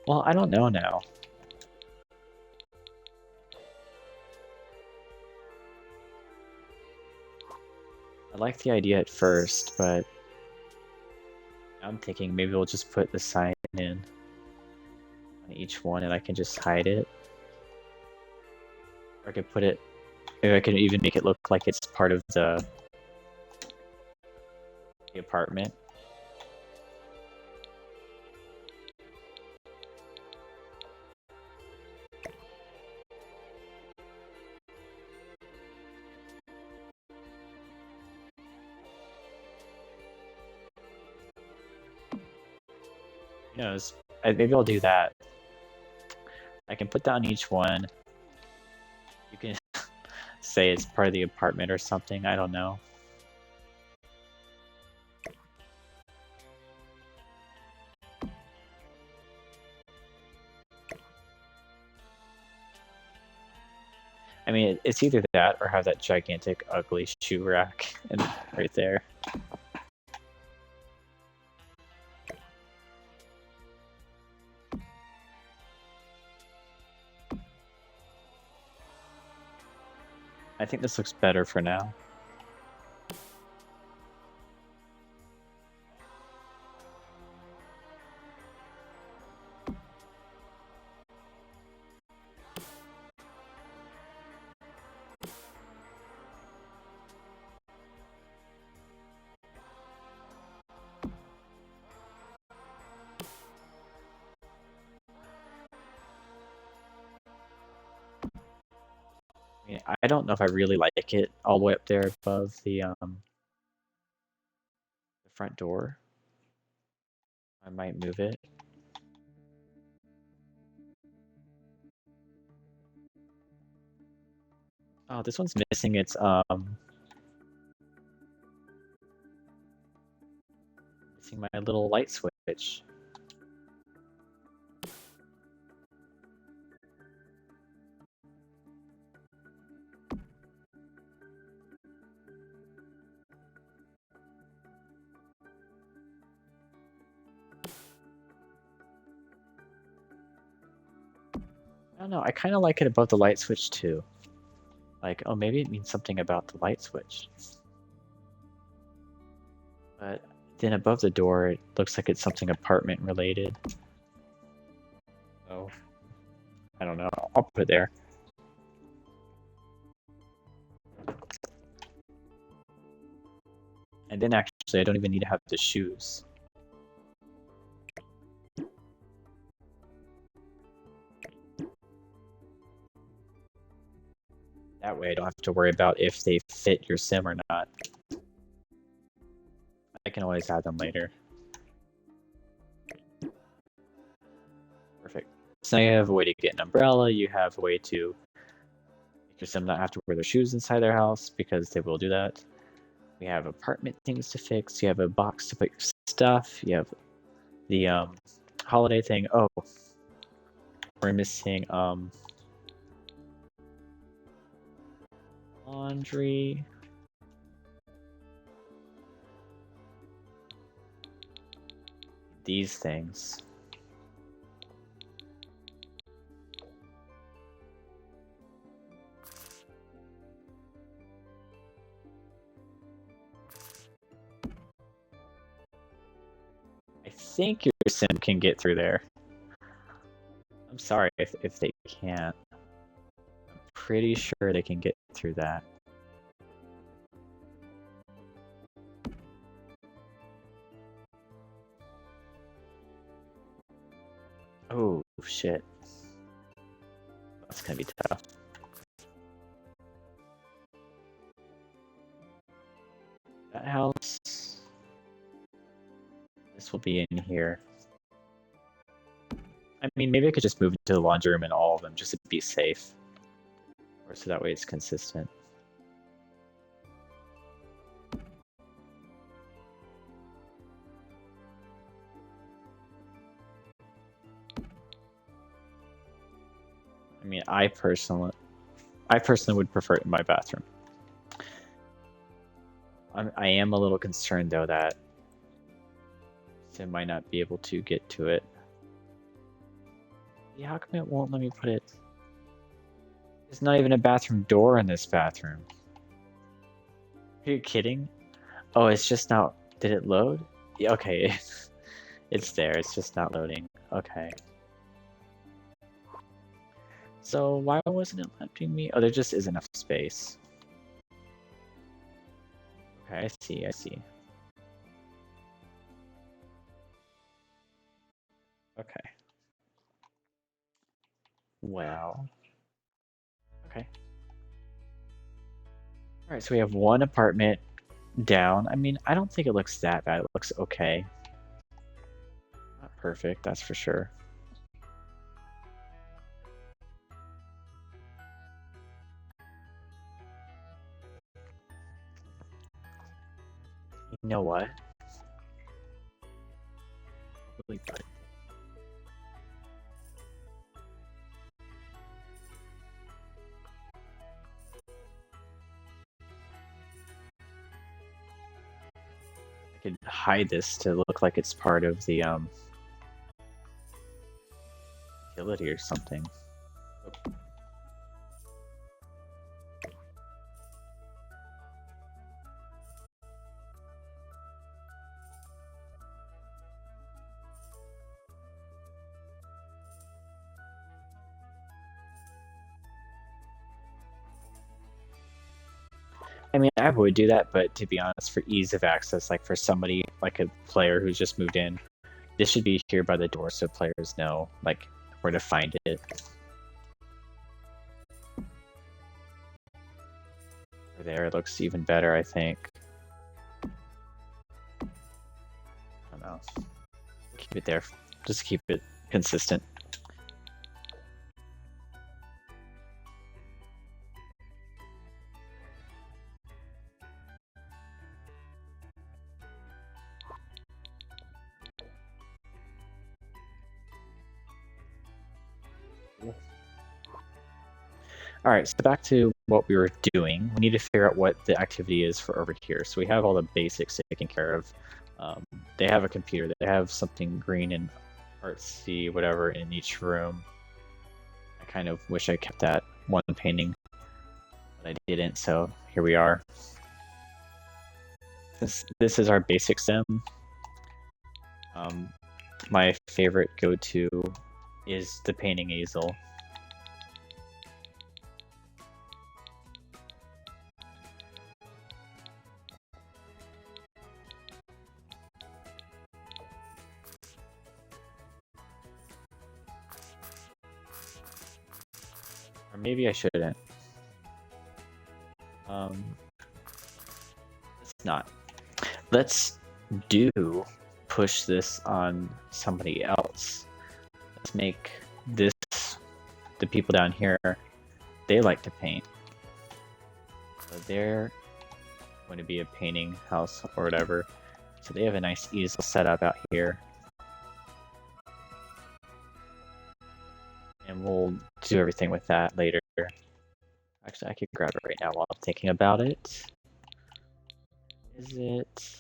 Well, I don't know now. I liked the idea at first, but I'm thinking maybe we'll just put the sign in on each one and I can just hide it. Or I could put it, maybe I can even make it look like it's part of the apartment. Who knows? Maybe I'll do that. I can put down each one. You can say it's part of the apartment or something. I don't know. I mean, it's either that or have that gigantic, ugly shoe rack right there. I think this looks better for now. I mean, I don't know if I really like it all the way up there above the front door. I might move it. Oh, this one's missing its missing my little light switch. I don't know, I kind of like it above the light switch too. Like, oh, maybe it means something about the light switch. But then above the door, it looks like it's something apartment related. Oh, I don't know. I'll put it there. And then actually, I don't even need to have the shoes. That way I don't have to worry about if they fit your sim or not. I can always add them later. Perfect. So now you have a way to get an umbrella, you have a way to make your sim not have to wear their shoes inside their house, because they will do that. We have apartment things to fix, you have a box to put your stuff, you have the holiday thing. Oh, we're missing laundry. These things. I think your sim can get through there. I'm sorry if they can't. I'm pretty sure they can get through that. Oh, shit. That's gonna be tough. That house... This will be in here. I mean, maybe I could just move into the laundry room and all of them just to be safe. Or so that way it's consistent. I mean, I personally would prefer it in my bathroom. I am a little concerned though that Sim might not be able to get to it. Yeah, how come it won't let me put it? There's not even a bathroom door in this bathroom. Are you kidding? Oh, it's just not... Did it load? Yeah, okay. It's there, it's just not loading. Okay. So why wasn't it letting me? Oh, there just isn't enough space. Okay, I see. Okay. Well. Okay. Alright, so we have one apartment down. I mean, I don't think it looks that bad. It looks okay. Not perfect, that's for sure. You know what? Really good. I could hide this to look like it's part of the utility or something. Oh. I mean, I would do that, but to be honest, for ease of access, like for somebody, like a player who's just moved in, this should be here by the door so players know, like, where to find it. There, it looks even better, I think. I don't know. Keep it there. Just keep it consistent. All right, so back to what we were doing. We need to figure out what the activity is for over here. So we have all the basics taken care of. They have a computer. They have something green and artsy, whatever, in each room. I kind of wish I kept that one painting, but I didn't. So here we are. This is our basic sim. My favorite go-to is the painting easel. Or maybe I shouldn't. Let's not. Let's push this on somebody else. Let's make this the people down here. They like to paint. So they're going to be a painting house or whatever. So they have a nice easel set up out here. And we'll do everything with that later. Actually, I could grab it right now while I'm thinking about it. Is it?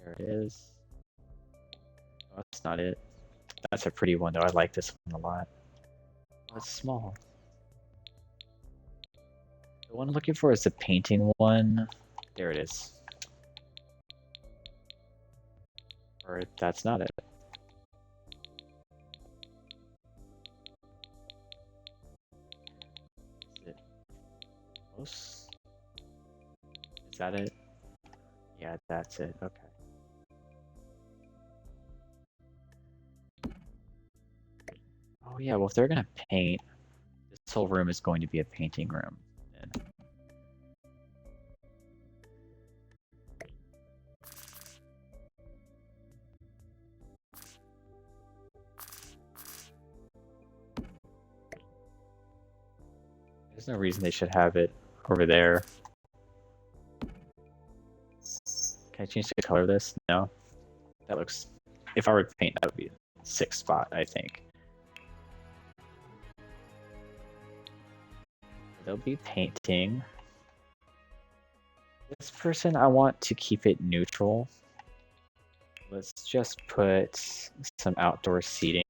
There it is. Oh, that's not it. That's a pretty one though. I like this one a lot. Oh, it's small. The one I'm looking for is the painting one. There it is. Or that's not it. Is it close? Is that it? Yeah, that's it. Okay. Oh yeah, well if they're gonna paint, this whole room is going to be a painting room. There's no reason they should have it over there. Can I change the color of this? No. That looks... If I were to paint, that would be a 6th spot, I think. They'll be painting. This person, I want to keep it neutral. Let's just put some outdoor seating.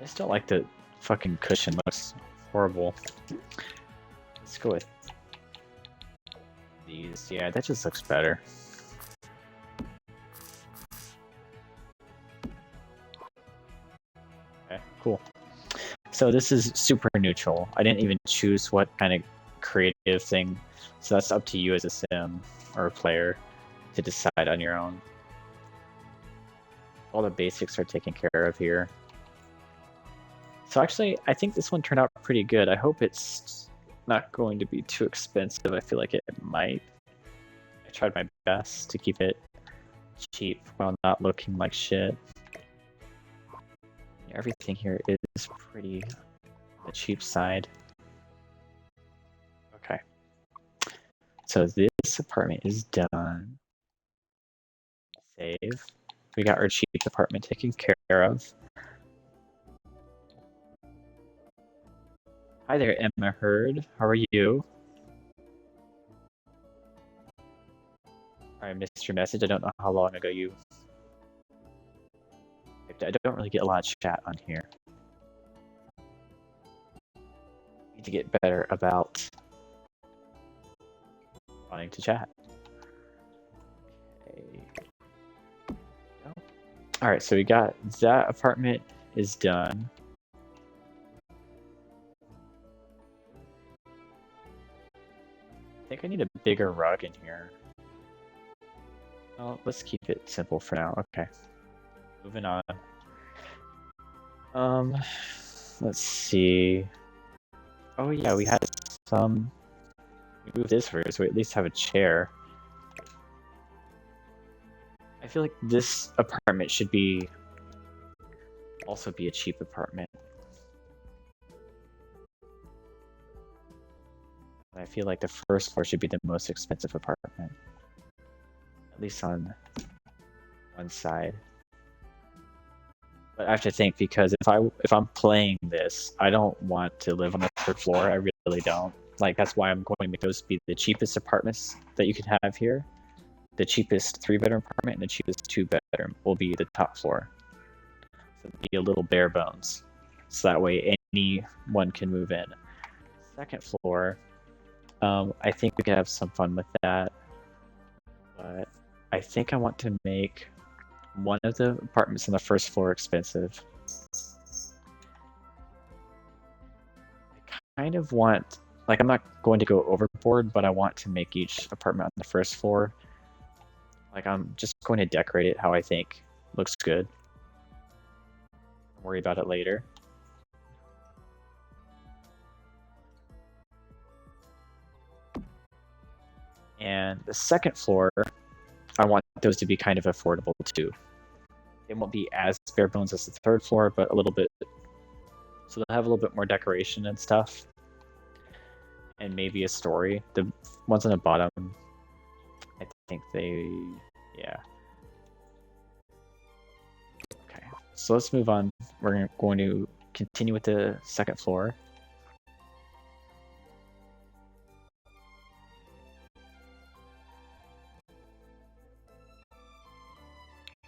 I just don't like the fucking cushion. Looks horrible. Let's go with these. Yeah, that just looks better. Okay, cool. So this is super neutral. I didn't even choose what kind of creative thing. So that's up to you as a sim or a player to decide on your own. All the basics are taken care of here. So actually, I think this one turned out pretty good. I hope it's not going to be too expensive. I feel like it might. I tried my best to keep it cheap while not looking like shit. Everything here is pretty on the cheap side. Okay. So this apartment is done. Save. We got our cheap apartment taken care of. Hi there, Emma Hurd. How are you? I missed your message. I don't know how long ago you... I don't really get a lot of chat on here. Need to get better about wanting to chat. Okay. All right, so we got that apartment is done. I think I need a bigger rug in here. Well, let's keep it simple for now. Okay. Moving on. Um, let's see. Oh yeah, we had some. We moved this first, so we at least have a chair. I feel like this apartment should be also be a cheap apartment. I feel like the first floor should be the most expensive apartment, at least on one side. But I have to think because if I'm playing this, I don't want to live on the third floor. I really don't. Like that's why I'm going to make those be the cheapest apartments that you can have here. The cheapest 3-bedroom apartment and the cheapest 2-bedroom will be the top floor. So it'll be a little bare bones. So that way anyone can move in. Second floor, I think we could have some fun with that. But I think I want to make one of the apartments on the first floor expensive. I kind of want, like, I'm not going to go overboard, but I want to make each apartment on the first floor. Like, I'm just going to decorate it how I think looks good. Don't worry about it later. And the second floor, I want those to be kind of affordable too. It won't be as bare bones as the third floor, but a little bit. So they'll have a little bit more decoration and stuff. And maybe a story. The ones on the bottom, I think they, yeah. Okay, so let's move on. We're going to continue with the second floor.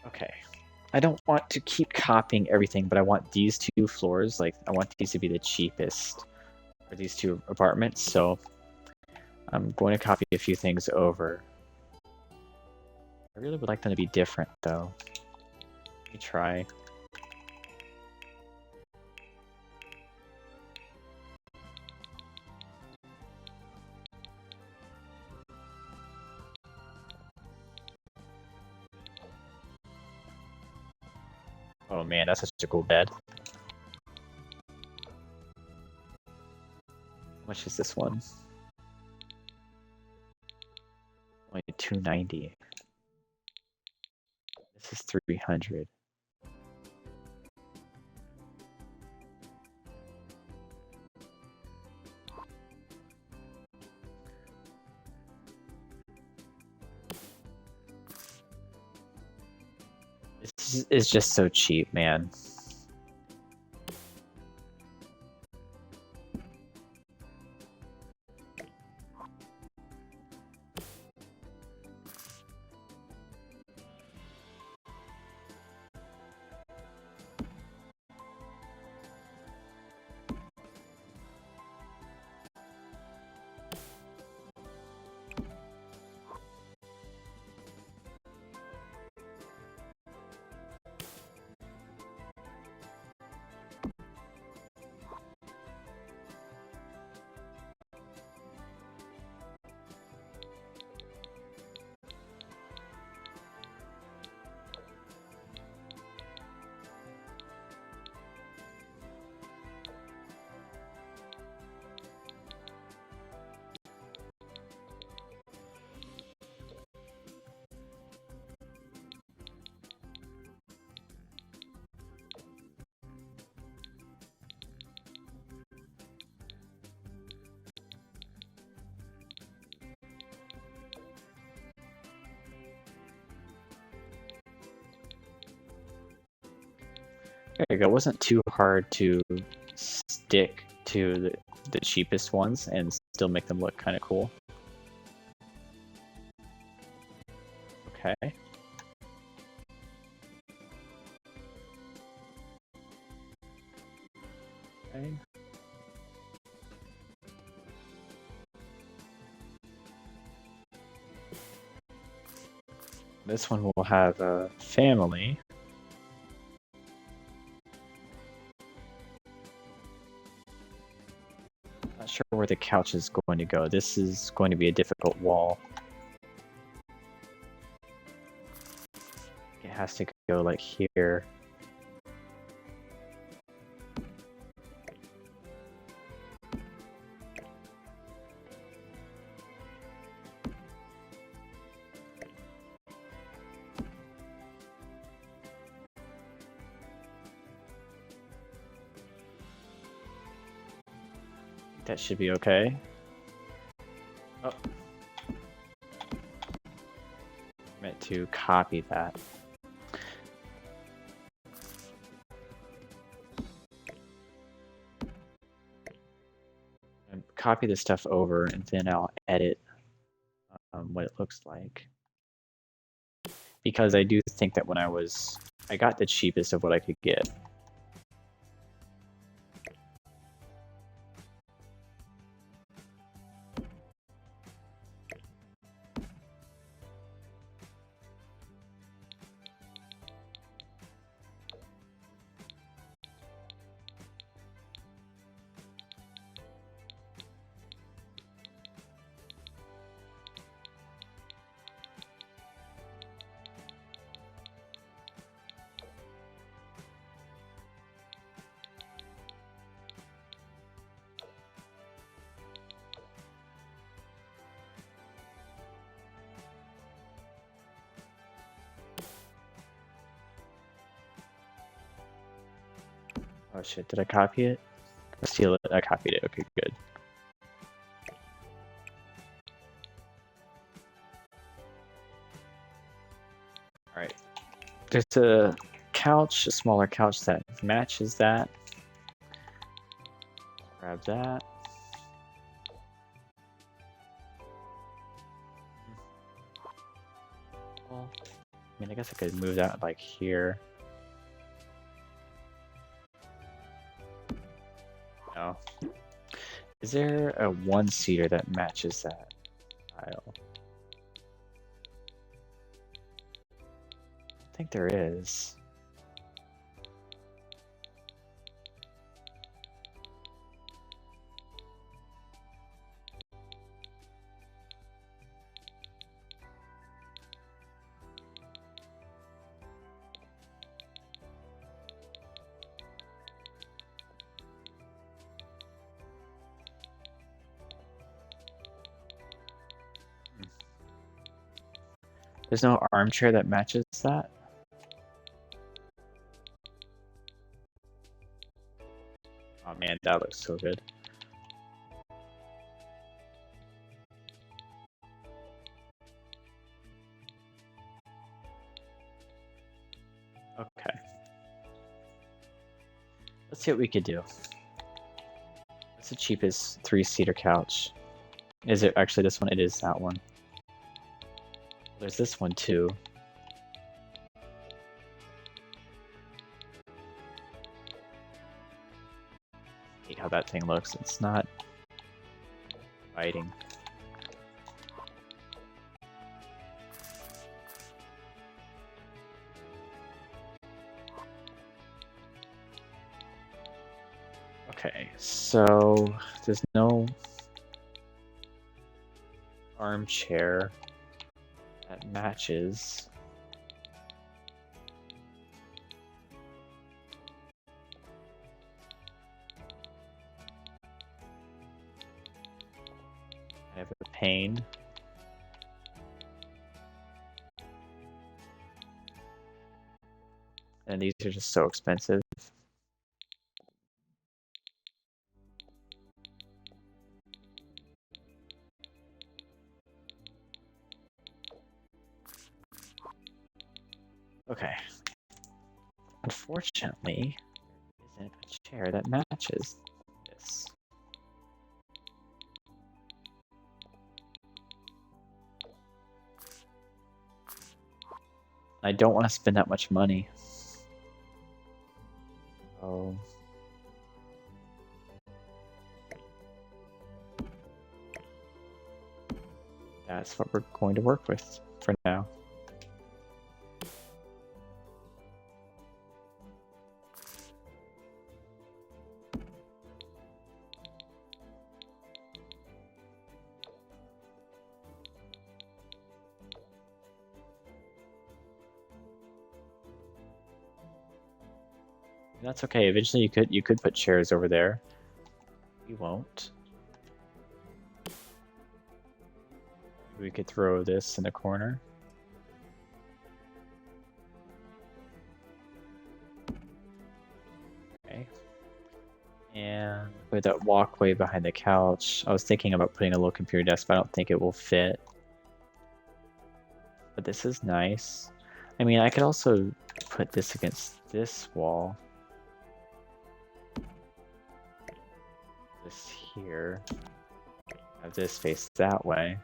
Okay. I don't want to keep copying everything, but I want these two floors, like, I want these to be the cheapest for these two apartments, so I'm going to copy a few things over. I really would like them to be different, though. Let me try. Oh man, that's such a cool bed. How much is this one? Only $290. This is $300. This is just so cheap, man. There you go. It wasn't too hard to stick to the cheapest ones and still make them look kind of cool. Okay. Okay. This one will have a family. Not sure where the couch is going to go. This is going to be a difficult wall. has to go like here. That should be okay. Oh. Meant to copy that. And copy this stuff over and then I'll edit what it looks like. Because I do think that when I got the cheapest of what I could get. Oh shit, did I copy it? Or steal it? I copied it. Okay, good. Alright. There's a couch, a smaller couch that matches that. Grab that. Well, I mean, I guess I could move that like here. No. Is there a one-seater that matches that tile? I think there is. There's no armchair that matches that? Oh man, that looks so good. Okay. Let's see what we could do. What's the cheapest three-seater couch? Is it actually this one? It is that one. There's this one too. I hate how that thing looks. It's not fighting. Okay, so there's no armchair that matches. I have a pain. And these are just so expensive. Okay. Unfortunately, there isn't a chair that matches this. I don't want to spend that much money. Oh. That's what we're going to work with for now. That's okay. Eventually, you could put chairs over there. We won't. We could throw this in the corner. Okay. And with that walkway behind the couch, I was thinking about putting a little computer desk, but I don't think it will fit. But this is nice. I mean, I could also put this against this wall. This here. Have this face that way.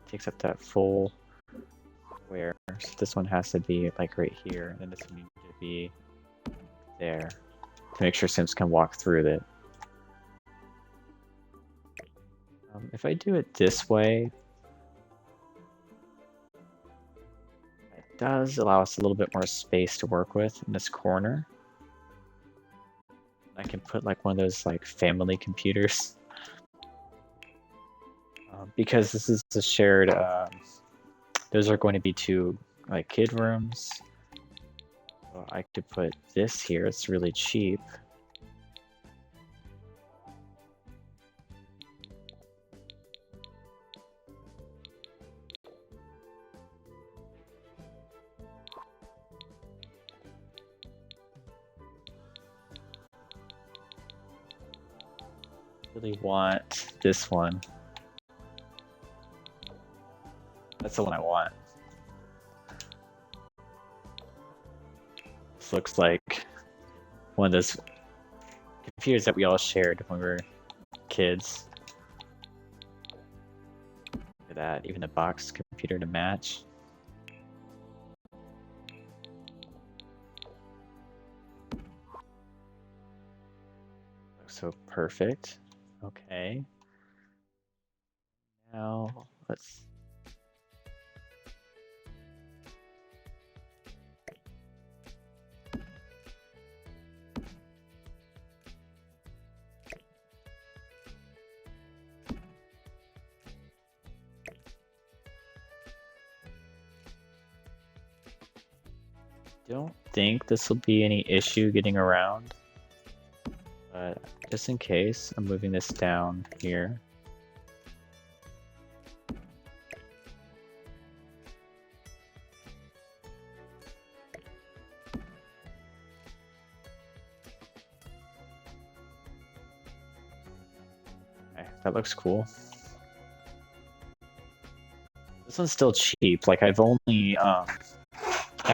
Takes up that full square. So this one has to be like right here, and this one needs to be there to make sure Sims can walk through it. If I do it this way, it does allow us a little bit more space to work with in this corner. I can put like one of those like family computers. Because this is a shared, those are going to be two like kid rooms. So I could put this here, it's really cheap. Really want this one. That's the one I want. This looks like one of those computers that we all shared when we were kids. Look at that, even a box computer to match. Looks so perfect. Okay. Now let's. Don't think this will be any issue getting around, but just in case, I'm moving this down here. Okay, that looks cool. This one's still cheap. Like I've only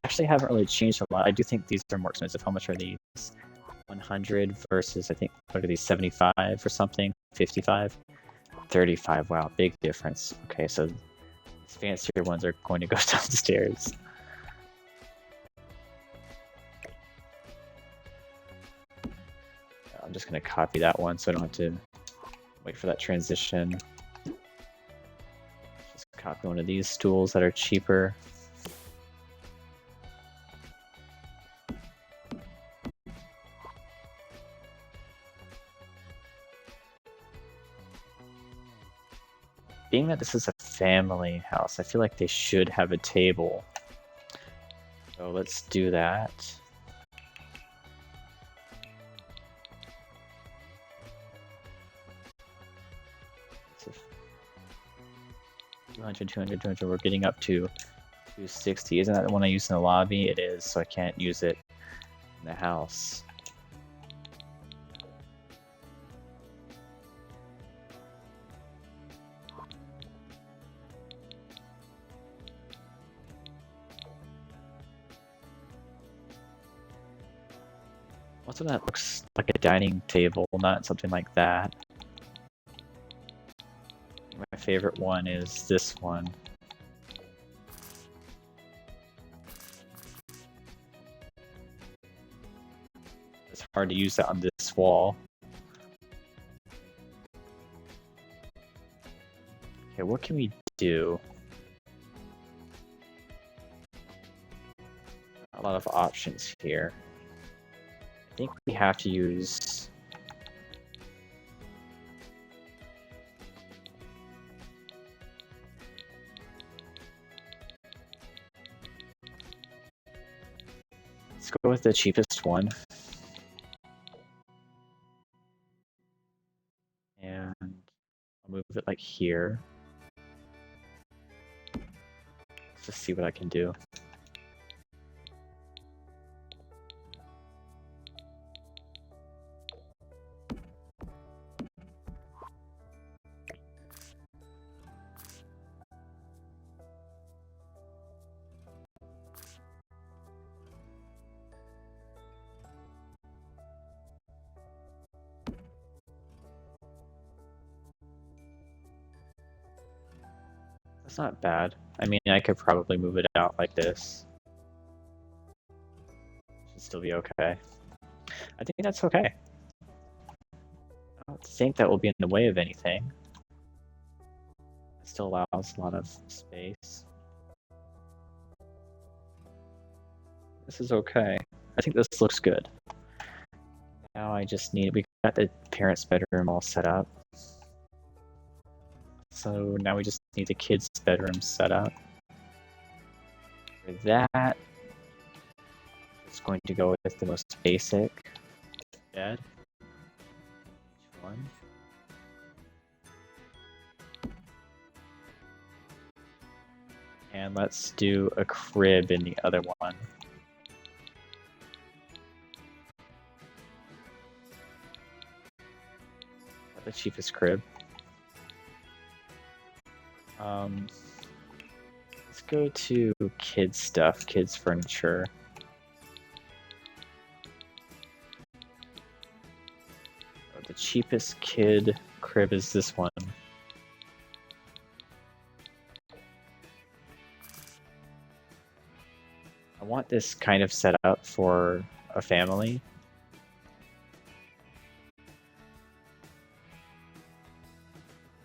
actually haven't really changed a lot. I do think these are more expensive. How much are these? 100 versus, I think, what are these, 75 or something? 55? 35, wow, big difference. Okay, so these fancier ones are going to go downstairs. I'm just going to copy that one so I don't have to wait for that transition. Just copy one of these stools that are cheaper. Being that this is a family house, I feel like they should have a table. So let's do that. It's 200, 200, 200. We're getting up to 260. Isn't that the one I used in the lobby? It is, so I can't use it in the house. Also, that looks like a dining table, not something like that. My favorite one is this one. It's hard to use that on this wall. Okay, what can we do? A lot of options here. I think we have to use Let's go with the cheapest one. And I'll move it like here. Let's just see what I can do. That's not bad. I mean, I could probably move it out like this. Should still be okay. I think that's okay. I don't think that will be in the way of anything. It still allows a lot of space. This is okay. I think this looks good. Now I just need, we got the parents' bedroom all set up. So now we just need the kids' bedroom set up. For that, it's going to go with the most basic bed. Which one? And let's do a crib in the other one. The cheapest crib. Let's go to kids stuff, kids furniture. Oh, the cheapest kid crib is this one. I want this kind of set up for a family.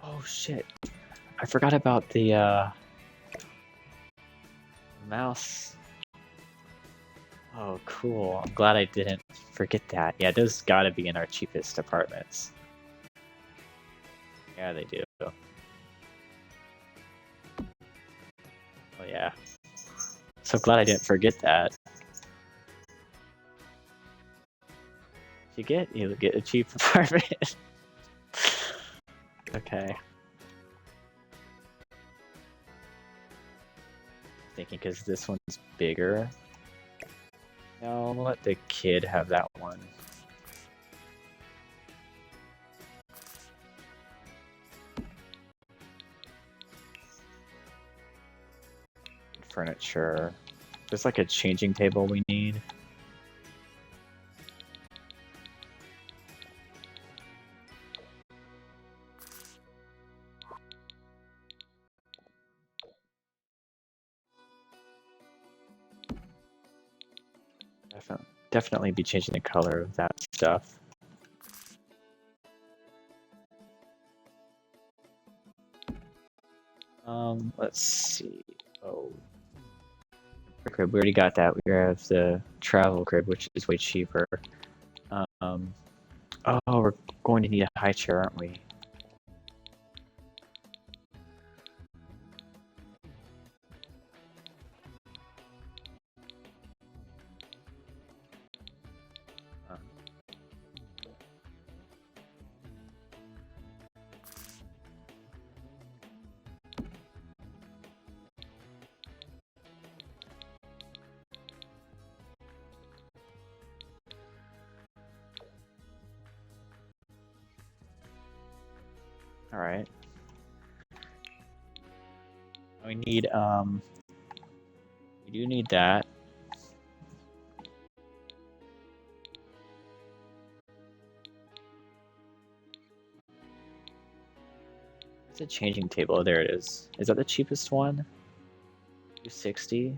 Oh shit. I forgot about the mouse. Oh, cool. I'm glad I didn't forget that. Yeah, those gotta be in our cheapest apartments. Yeah, they do. Oh yeah. So glad I didn't forget that. You get a cheap apartment. Okay. Thinking because this one's bigger. No, we'll let the kid have that one. Furniture. There's like a changing table we need. Definitely be changing the color of that stuff. Let's see. Oh, crib. We already got that. We have the travel crib, which is way cheaper. Oh, we're going to need a high chair, aren't we? All right. We need we do need that. It's a changing table. Oh, there it is. Is that the cheapest one? 260.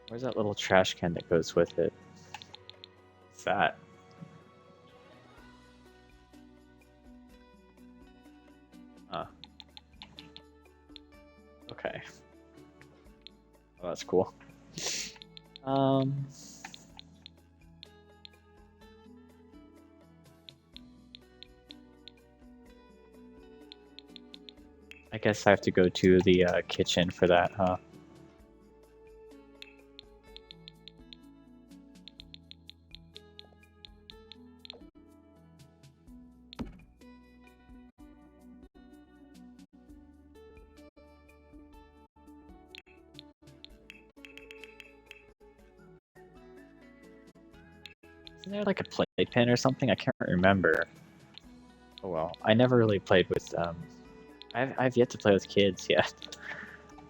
Where's that little trash can that goes with it? What's that? Okay. Oh, that's cool. Um, I guess I have to go to the kitchen for that, huh? Isn't there like a playpen or something? I can't remember. Oh well, I never really played with. I've yet to play with kids yet.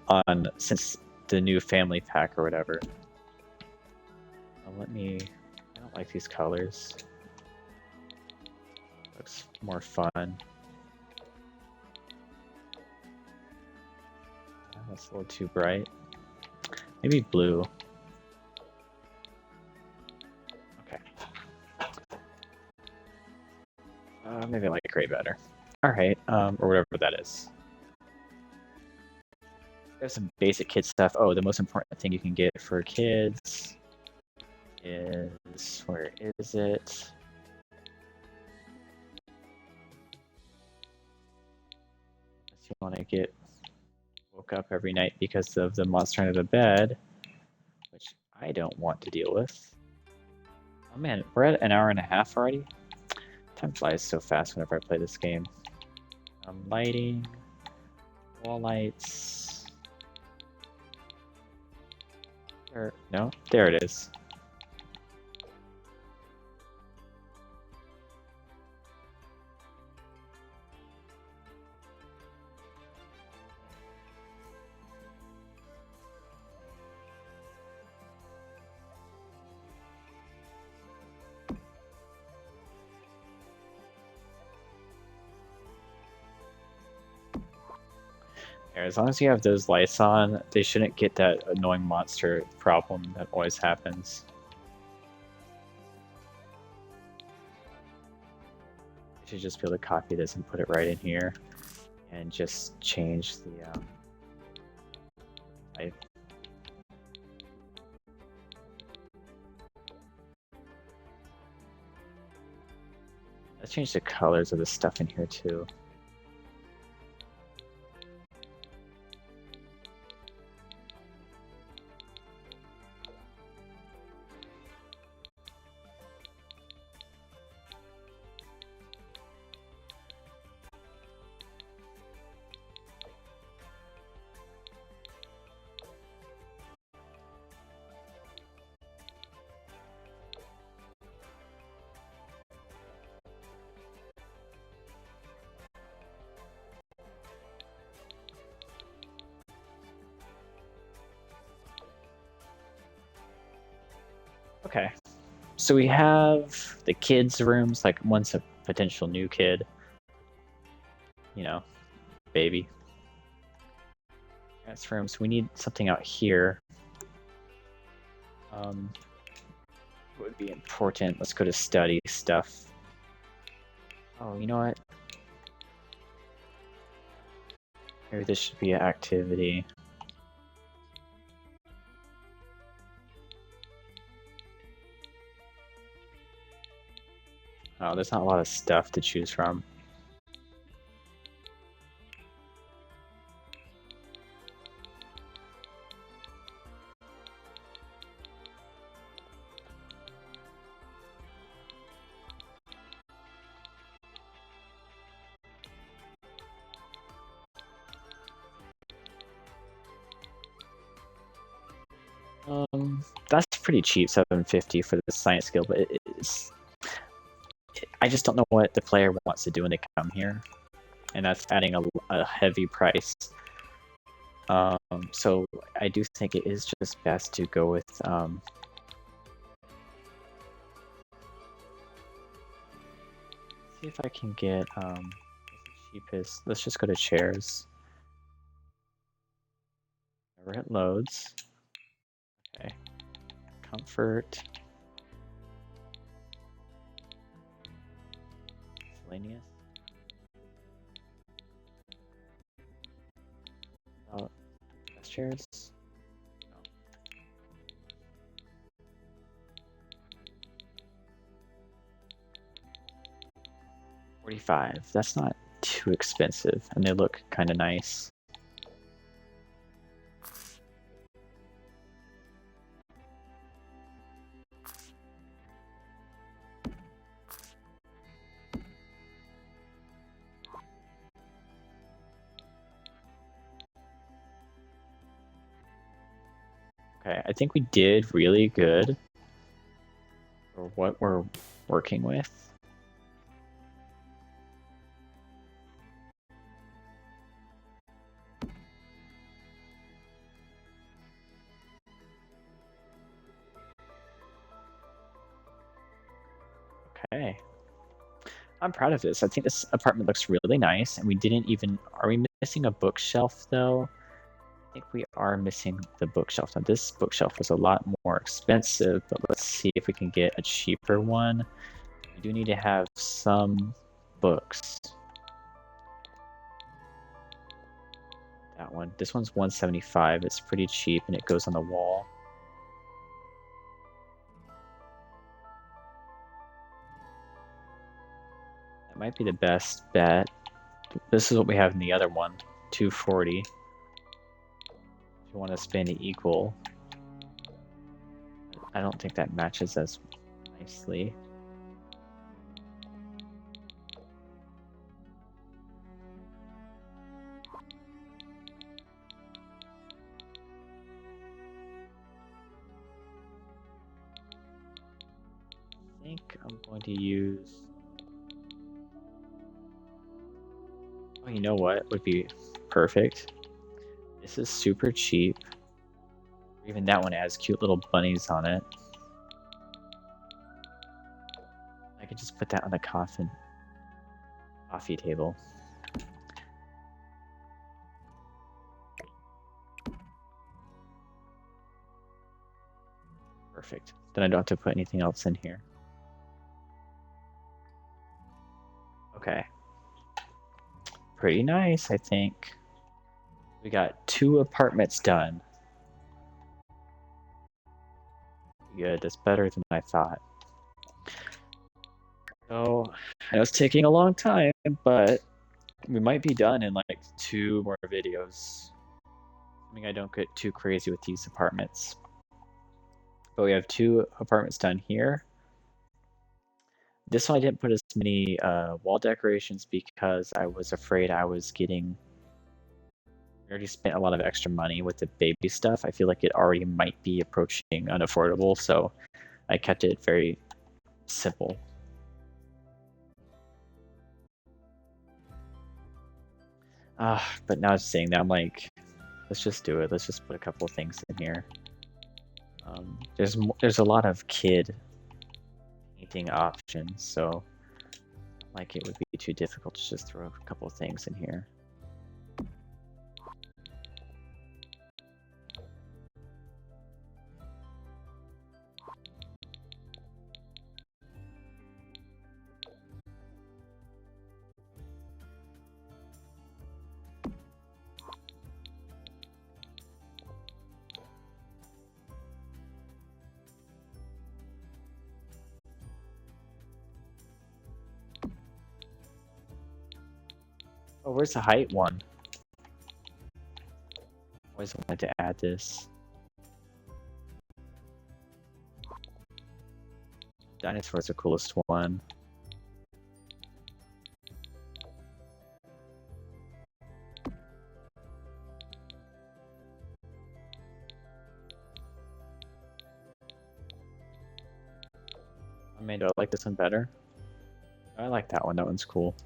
On since the new family pack or whatever. Let me. I don't like these colors. Looks more fun. That's a little too bright. Maybe blue. Okay. Maybe I like gray better. Alright, or whatever that is. There's some basic kid stuff. Oh, the most important thing you can get for kids is... Where is it? Unless you want to get woke up every night because of the monster under the bed, which I don't want to deal with. Oh man, we're at an hour and a half already? Time flies so fast whenever I play this game. Lighting, wall lights. No, there it is. As long as you have those lights on, they shouldn't get that annoying monster problem that always happens. I should just be able to copy this and put it right in here, and just change the type. Let's change the colors of the stuff in here too. Okay, so we have the kids' rooms, like one's a potential new kid, you know, baby. Parents' rooms. We need something out here. Would be important. Let's go to study stuff. Oh, you know what? Maybe this should be an activity. Oh, there's not a lot of stuff to choose from. That's pretty cheap, 750 for the science skill, but I just don't know what the player wants to do when they come here, and that's adding a heavy price. So I do think it is just best to go with see if I can get the cheapest. Let's just go to chairs. Never hit loads. Okay. Comfort. Miscellaneous. Oh, chairs? No. 45. That's not too expensive, and they look kind of nice. Okay, I think we did really good for what we're working with. Okay. I'm proud of this. I think this apartment looks really nice, and we didn't even... Are we missing a bookshelf, though? I think we are missing the bookshelf. Now, this bookshelf was a lot more expensive, but let's see if we can get a cheaper one. We do need to have some books. That one. This one's 175. It's pretty cheap, and it goes on the wall. That might be the best bet. This is what we have in the other one, 240. If you want to spend it equal. I don't think that matches as nicely. I think I'm going to use... Oh, you know what would be perfect? This is super cheap. Even that one has cute little bunnies on it. I could just put that on the coffee table. Perfect. Then I don't have to put anything else in here. Okay. Pretty nice, I think. We got 2 apartments done. Good, that's better than I thought. So, I know it's taking a long time, but we might be done in like 2 more videos. Assuming I don't get too crazy with these apartments. But we have 2 apartments done here. This one I didn't put as many wall decorations because I was afraid I was getting... We already spent a lot of extra money with the baby stuff. I feel like it already might be approaching unaffordable, so I kept it very simple. But now saying that, I'm like, let's just do it. Let's just put a couple of things in here. There's a lot of kid painting options, so like it would be too difficult to just throw a couple of things in here. Oh, where's the height one? Always wanted to add this. Dinosaur's the coolest one. I mean, do I like this one better? I like that one. That one's cool.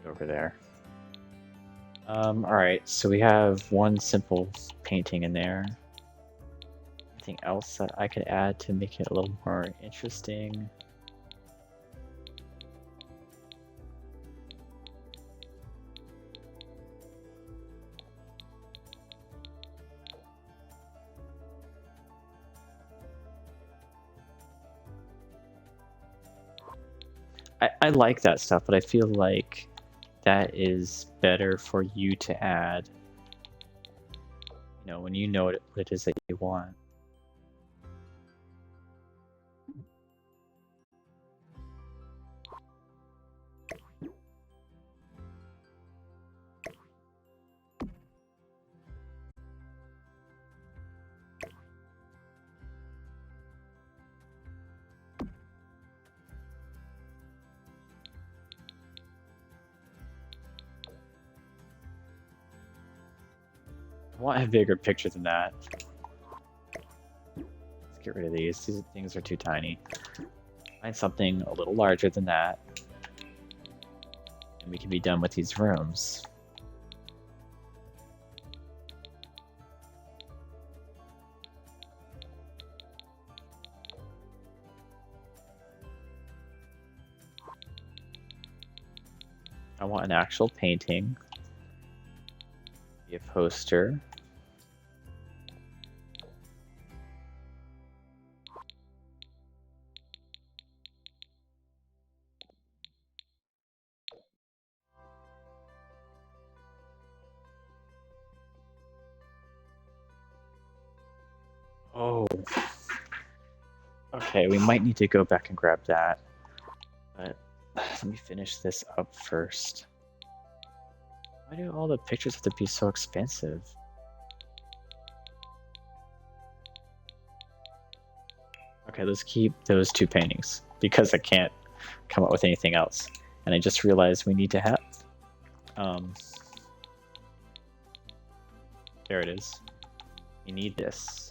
Over there. Alright, so we have one simple painting in there. Anything else that I could add to make it a little more interesting? I like that stuff, but I feel like that is better for you to add, when you know what it is that you want. I want a bigger picture than that. Let's get rid of these. These things are too tiny. Find something a little larger than that. And we can be done with these rooms. I want an actual painting. Be a poster. Oh. Okay, we might need to go back and grab that. But let me finish this up first. Why do all the pictures have to be so expensive? Okay, let's keep those 2 paintings because I can't come up with anything else. And I just realized we need to have... there it is. We need this.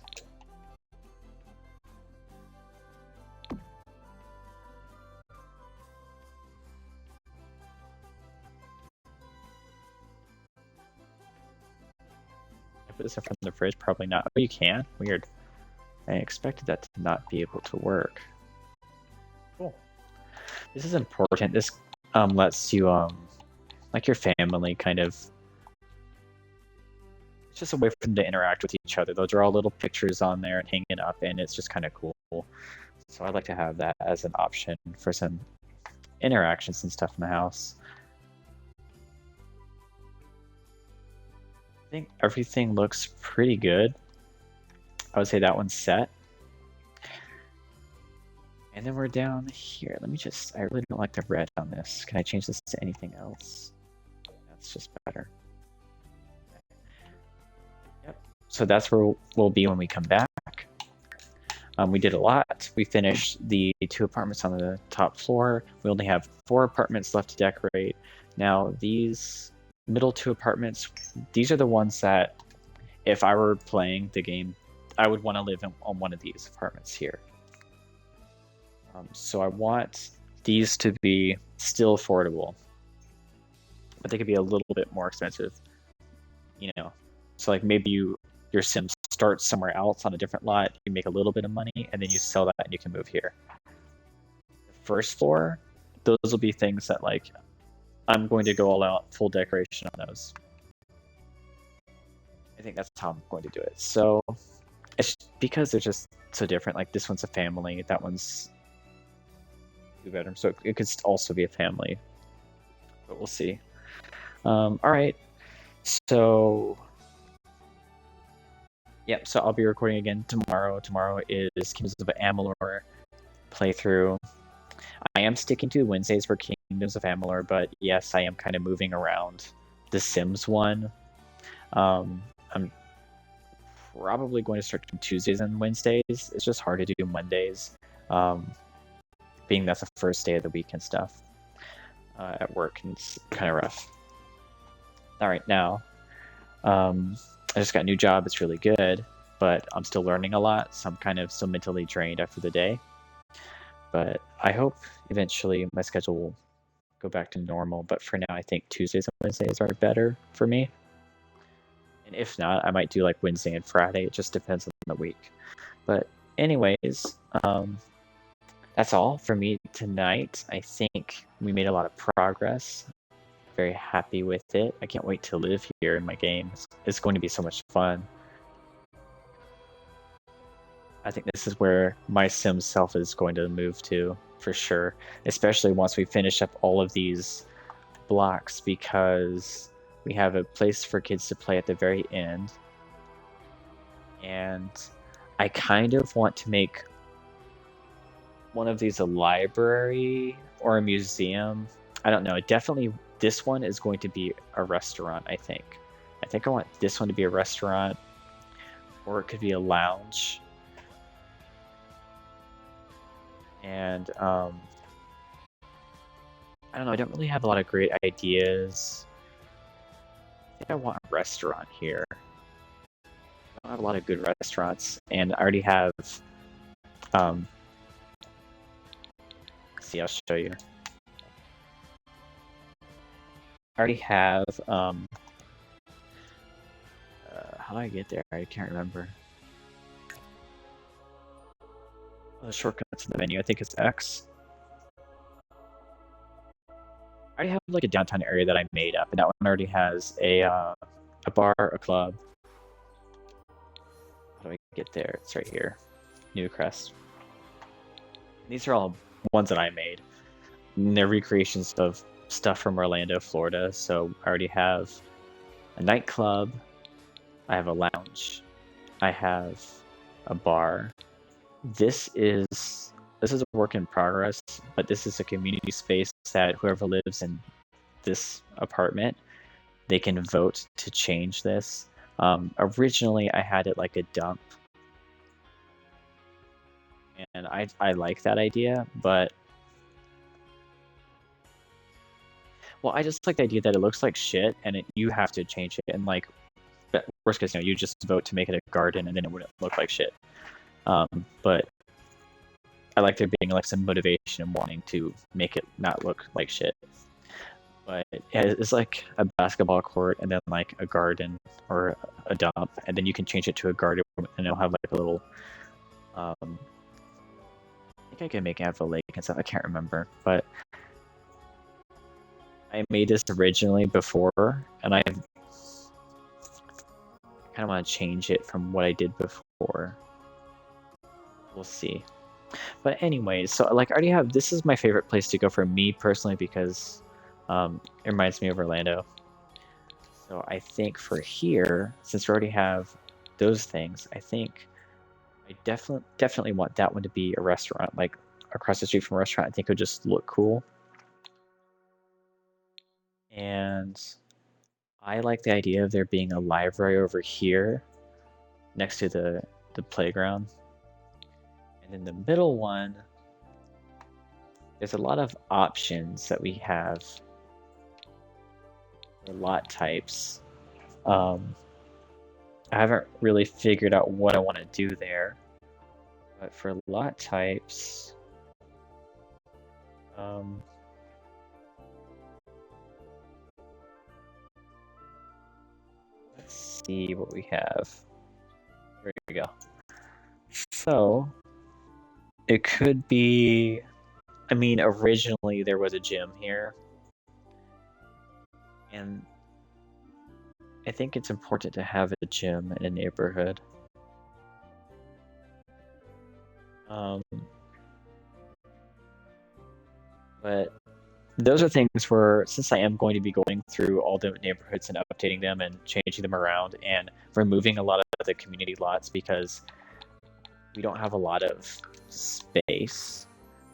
Put this in front of the fridge? Probably not. Oh, you can? Weird. I expected that to not be able to work. Cool. This is important. This lets you, like your family kind of... It's just a way for them to interact with each other. They'll draw little pictures on there and hang it up, and it's just kind of cool. So I'd like to have that as an option for some interactions and stuff in the house. I think everything looks pretty good. I would say that one's set. And then we're down here. Let me just... I really don't like the red on this. Can I change this to anything else? That's just better. Yep. So that's where we'll be when we come back. We did a lot. We finished the 2 apartments on the top floor. We only have 4 apartments left to decorate. Now these middle 2 apartments, these are the ones that if I were playing the game, I would want to live on one of these apartments here. So I want these to be still affordable, but they could be a little bit more expensive, So like maybe your sim starts somewhere else on a different lot, you make a little bit of money, and then you sell that and you can move here. The first floor, those will be things that like I'm going to go all out, full decoration on those. I think that's how I'm going to do it. So it's because they're just so different. Like this one's a family, that one's 2 bedrooms, so it could also be a family, but we'll see. All right, so yep. So I'll be recording again tomorrow. Tomorrow is Kingdoms of Amalur playthrough. I am sticking to Wednesdays for Kingdoms of Amalur, but yes, I am kind of moving around the Sims one. I'm probably going to start doing Tuesdays and Wednesdays. It's just hard to do Mondays, being that's the first day of the week and stuff at work, and it's kind of rough. All right, now I just got a new job. It's really good, but I'm still learning a lot, so I'm kind of still mentally drained after the day. But I hope eventually my schedule will go back to normal. But for now, I think Tuesdays and Wednesdays are better for me. And if not, I might do like Wednesday and Friday. It just depends on the week. But anyways, that's all for me tonight. I think we made a lot of progress. Very happy with it. I can't wait to live here in my game. It's going to be so much fun. I think this is where my Sim self is going to move to. for sure, especially once we finish up all of these blocks, because we have a place for kids to play at the very end. And I kind of want to make one of these a library or a museum. I don't know. Definitely this one is going to be a restaurant, I think. I think I want this one to be a restaurant, or it could be a lounge. And I don't know. I don't really have a lot of great ideas. I think I want a restaurant here. I don't have a lot of good restaurants, and I already have. See, I'll show you. I already have. How do I get there? I can't remember. The shortcuts in the menu. I think it's X. I already have like a downtown area that I made up, and that one already has a bar, a club. How do I get there? It's right here. Newcrest. These are all ones that I made. And they're recreations of stuff from Orlando, Florida. So I already have a nightclub. I have a lounge. I have a bar. This is a work in progress, but this is a community space that whoever lives in this apartment, they can vote to change this. Originally, I had it like a dump, and I like that idea, but well, I just like the idea that it looks like shit, and you have to change it, and like worst case, you just vote to make it a garden, and then it wouldn't look like shit. But I like there being like some motivation and wanting to make it not look like shit. But it's like a basketball court and then like a garden or a dump, and then you can change it to a garden and it'll have like a little. I think I can make it have a lake and stuff. I can't remember, but I made this originally before, and I kind of want to change it from what I did before. We'll see. But anyways, so like I already have, this is my favorite place to go for me personally because it reminds me of Orlando. So I think for here, since we already have those things, I think I definitely want that one to be a restaurant, like across the street from a restaurant. I think it would just look cool. And I like the idea of there being a library over here next to the playground. And in the middle one, there's a lot of options that we have for lot types. I haven't really figured out what I want to do there. But for lot types, let's see what we have. There we go. So it could be, I mean, originally there was a gym here. And I think it's important to have a gym in a neighborhood. But those are things where, since I am going to be going through all the neighborhoods and updating them and changing them around and removing a lot of the community lots because we don't have a lot of space.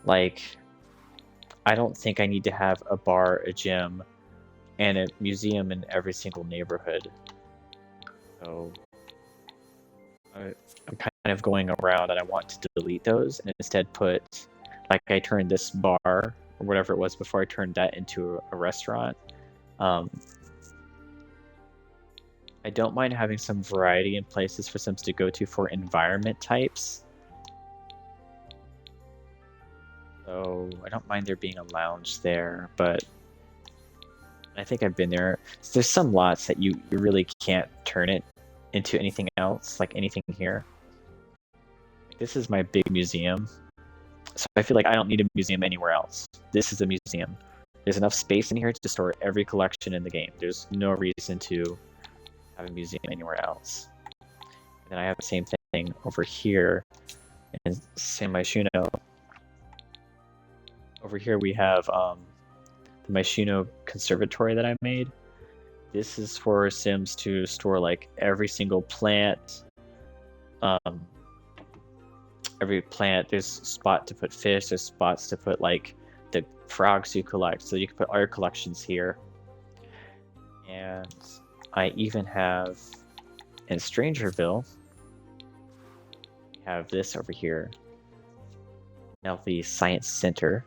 Like, I don't think I need to have a bar, a gym, and a museum in every single neighborhood. So I'm kind of going around and I want to delete those and instead put, like I turned this bar or whatever it was before I turned that into a restaurant. I don't mind having some variety in places for Sims to go to for environment types. So I don't mind there being a lounge there, but I think I've been there. There's some lots that you really can't turn it into anything else, like anything here. This is my big museum. So I feel like I don't need a museum anywhere else. This is a museum. There's enough space in here to store every collection in the game. There's no reason to have a museum anywhere else. And then I have the same thing over here in San Myshuno. Over here we have the Myshino Conservatory that I made. This is for Sims to store like every single plant. Every plant, there's a spot to put fish, there's spots to put like the frogs you collect, so you can put all your collections here. And I even have in Strangerville, we have this over here. Now the Science Center.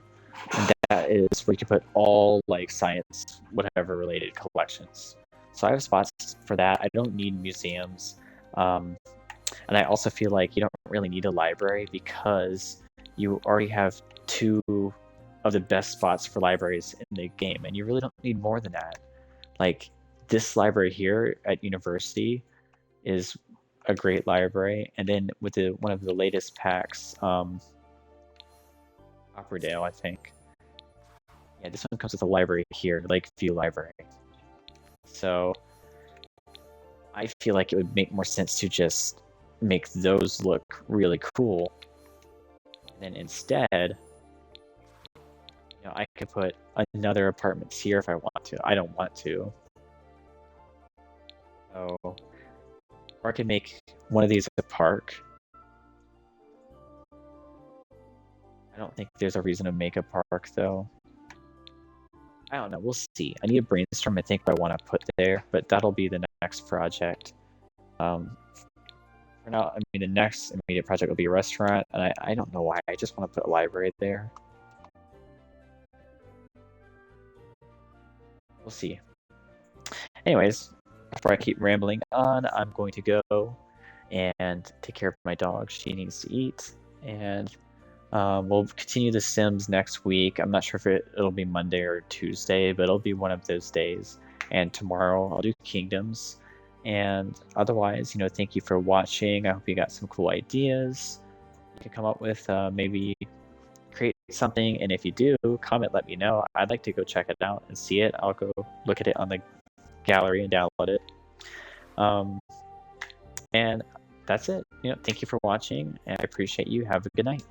And that is where you can put all like science, whatever related collections. So I have spots for that. I don't need museums. And I also feel like you don't really need a library because you already have 2 of the best spots for libraries in the game, and you really don't need more than that. Like this library here at university is a great library, and then with one of the latest packs, Operadale, I think. Yeah, this one comes with a library here, Lakeview Library. So I feel like it would make more sense to just make those look really cool. And then instead, I could put another apartments here if I want to. I don't want to. So, or I could make one of these a park. I don't think there's a reason to make a park though. I don't know, we'll see. I need to brainstorm, I think, what I want to put there, but that'll be the next project. For now, I mean, the next immediate project will be a restaurant, and I don't know why, I just want to put a library there. We'll see. Anyways, before I keep rambling on, I'm going to go and take care of my dog. She needs to eat, and we'll continue The Sims next week. I'm not sure if it'll be Monday or Tuesday, but it'll be one of those days. And tomorrow I'll do Kingdoms. And otherwise, thank you for watching. I hope you got some cool ideas. You can come up with maybe create something, and if you do, comment, let me know. I'd like to go check it out and see it. I'll go look at it on the gallery and download it. And that's it. Thank you for watching, and I appreciate you. Have a good night.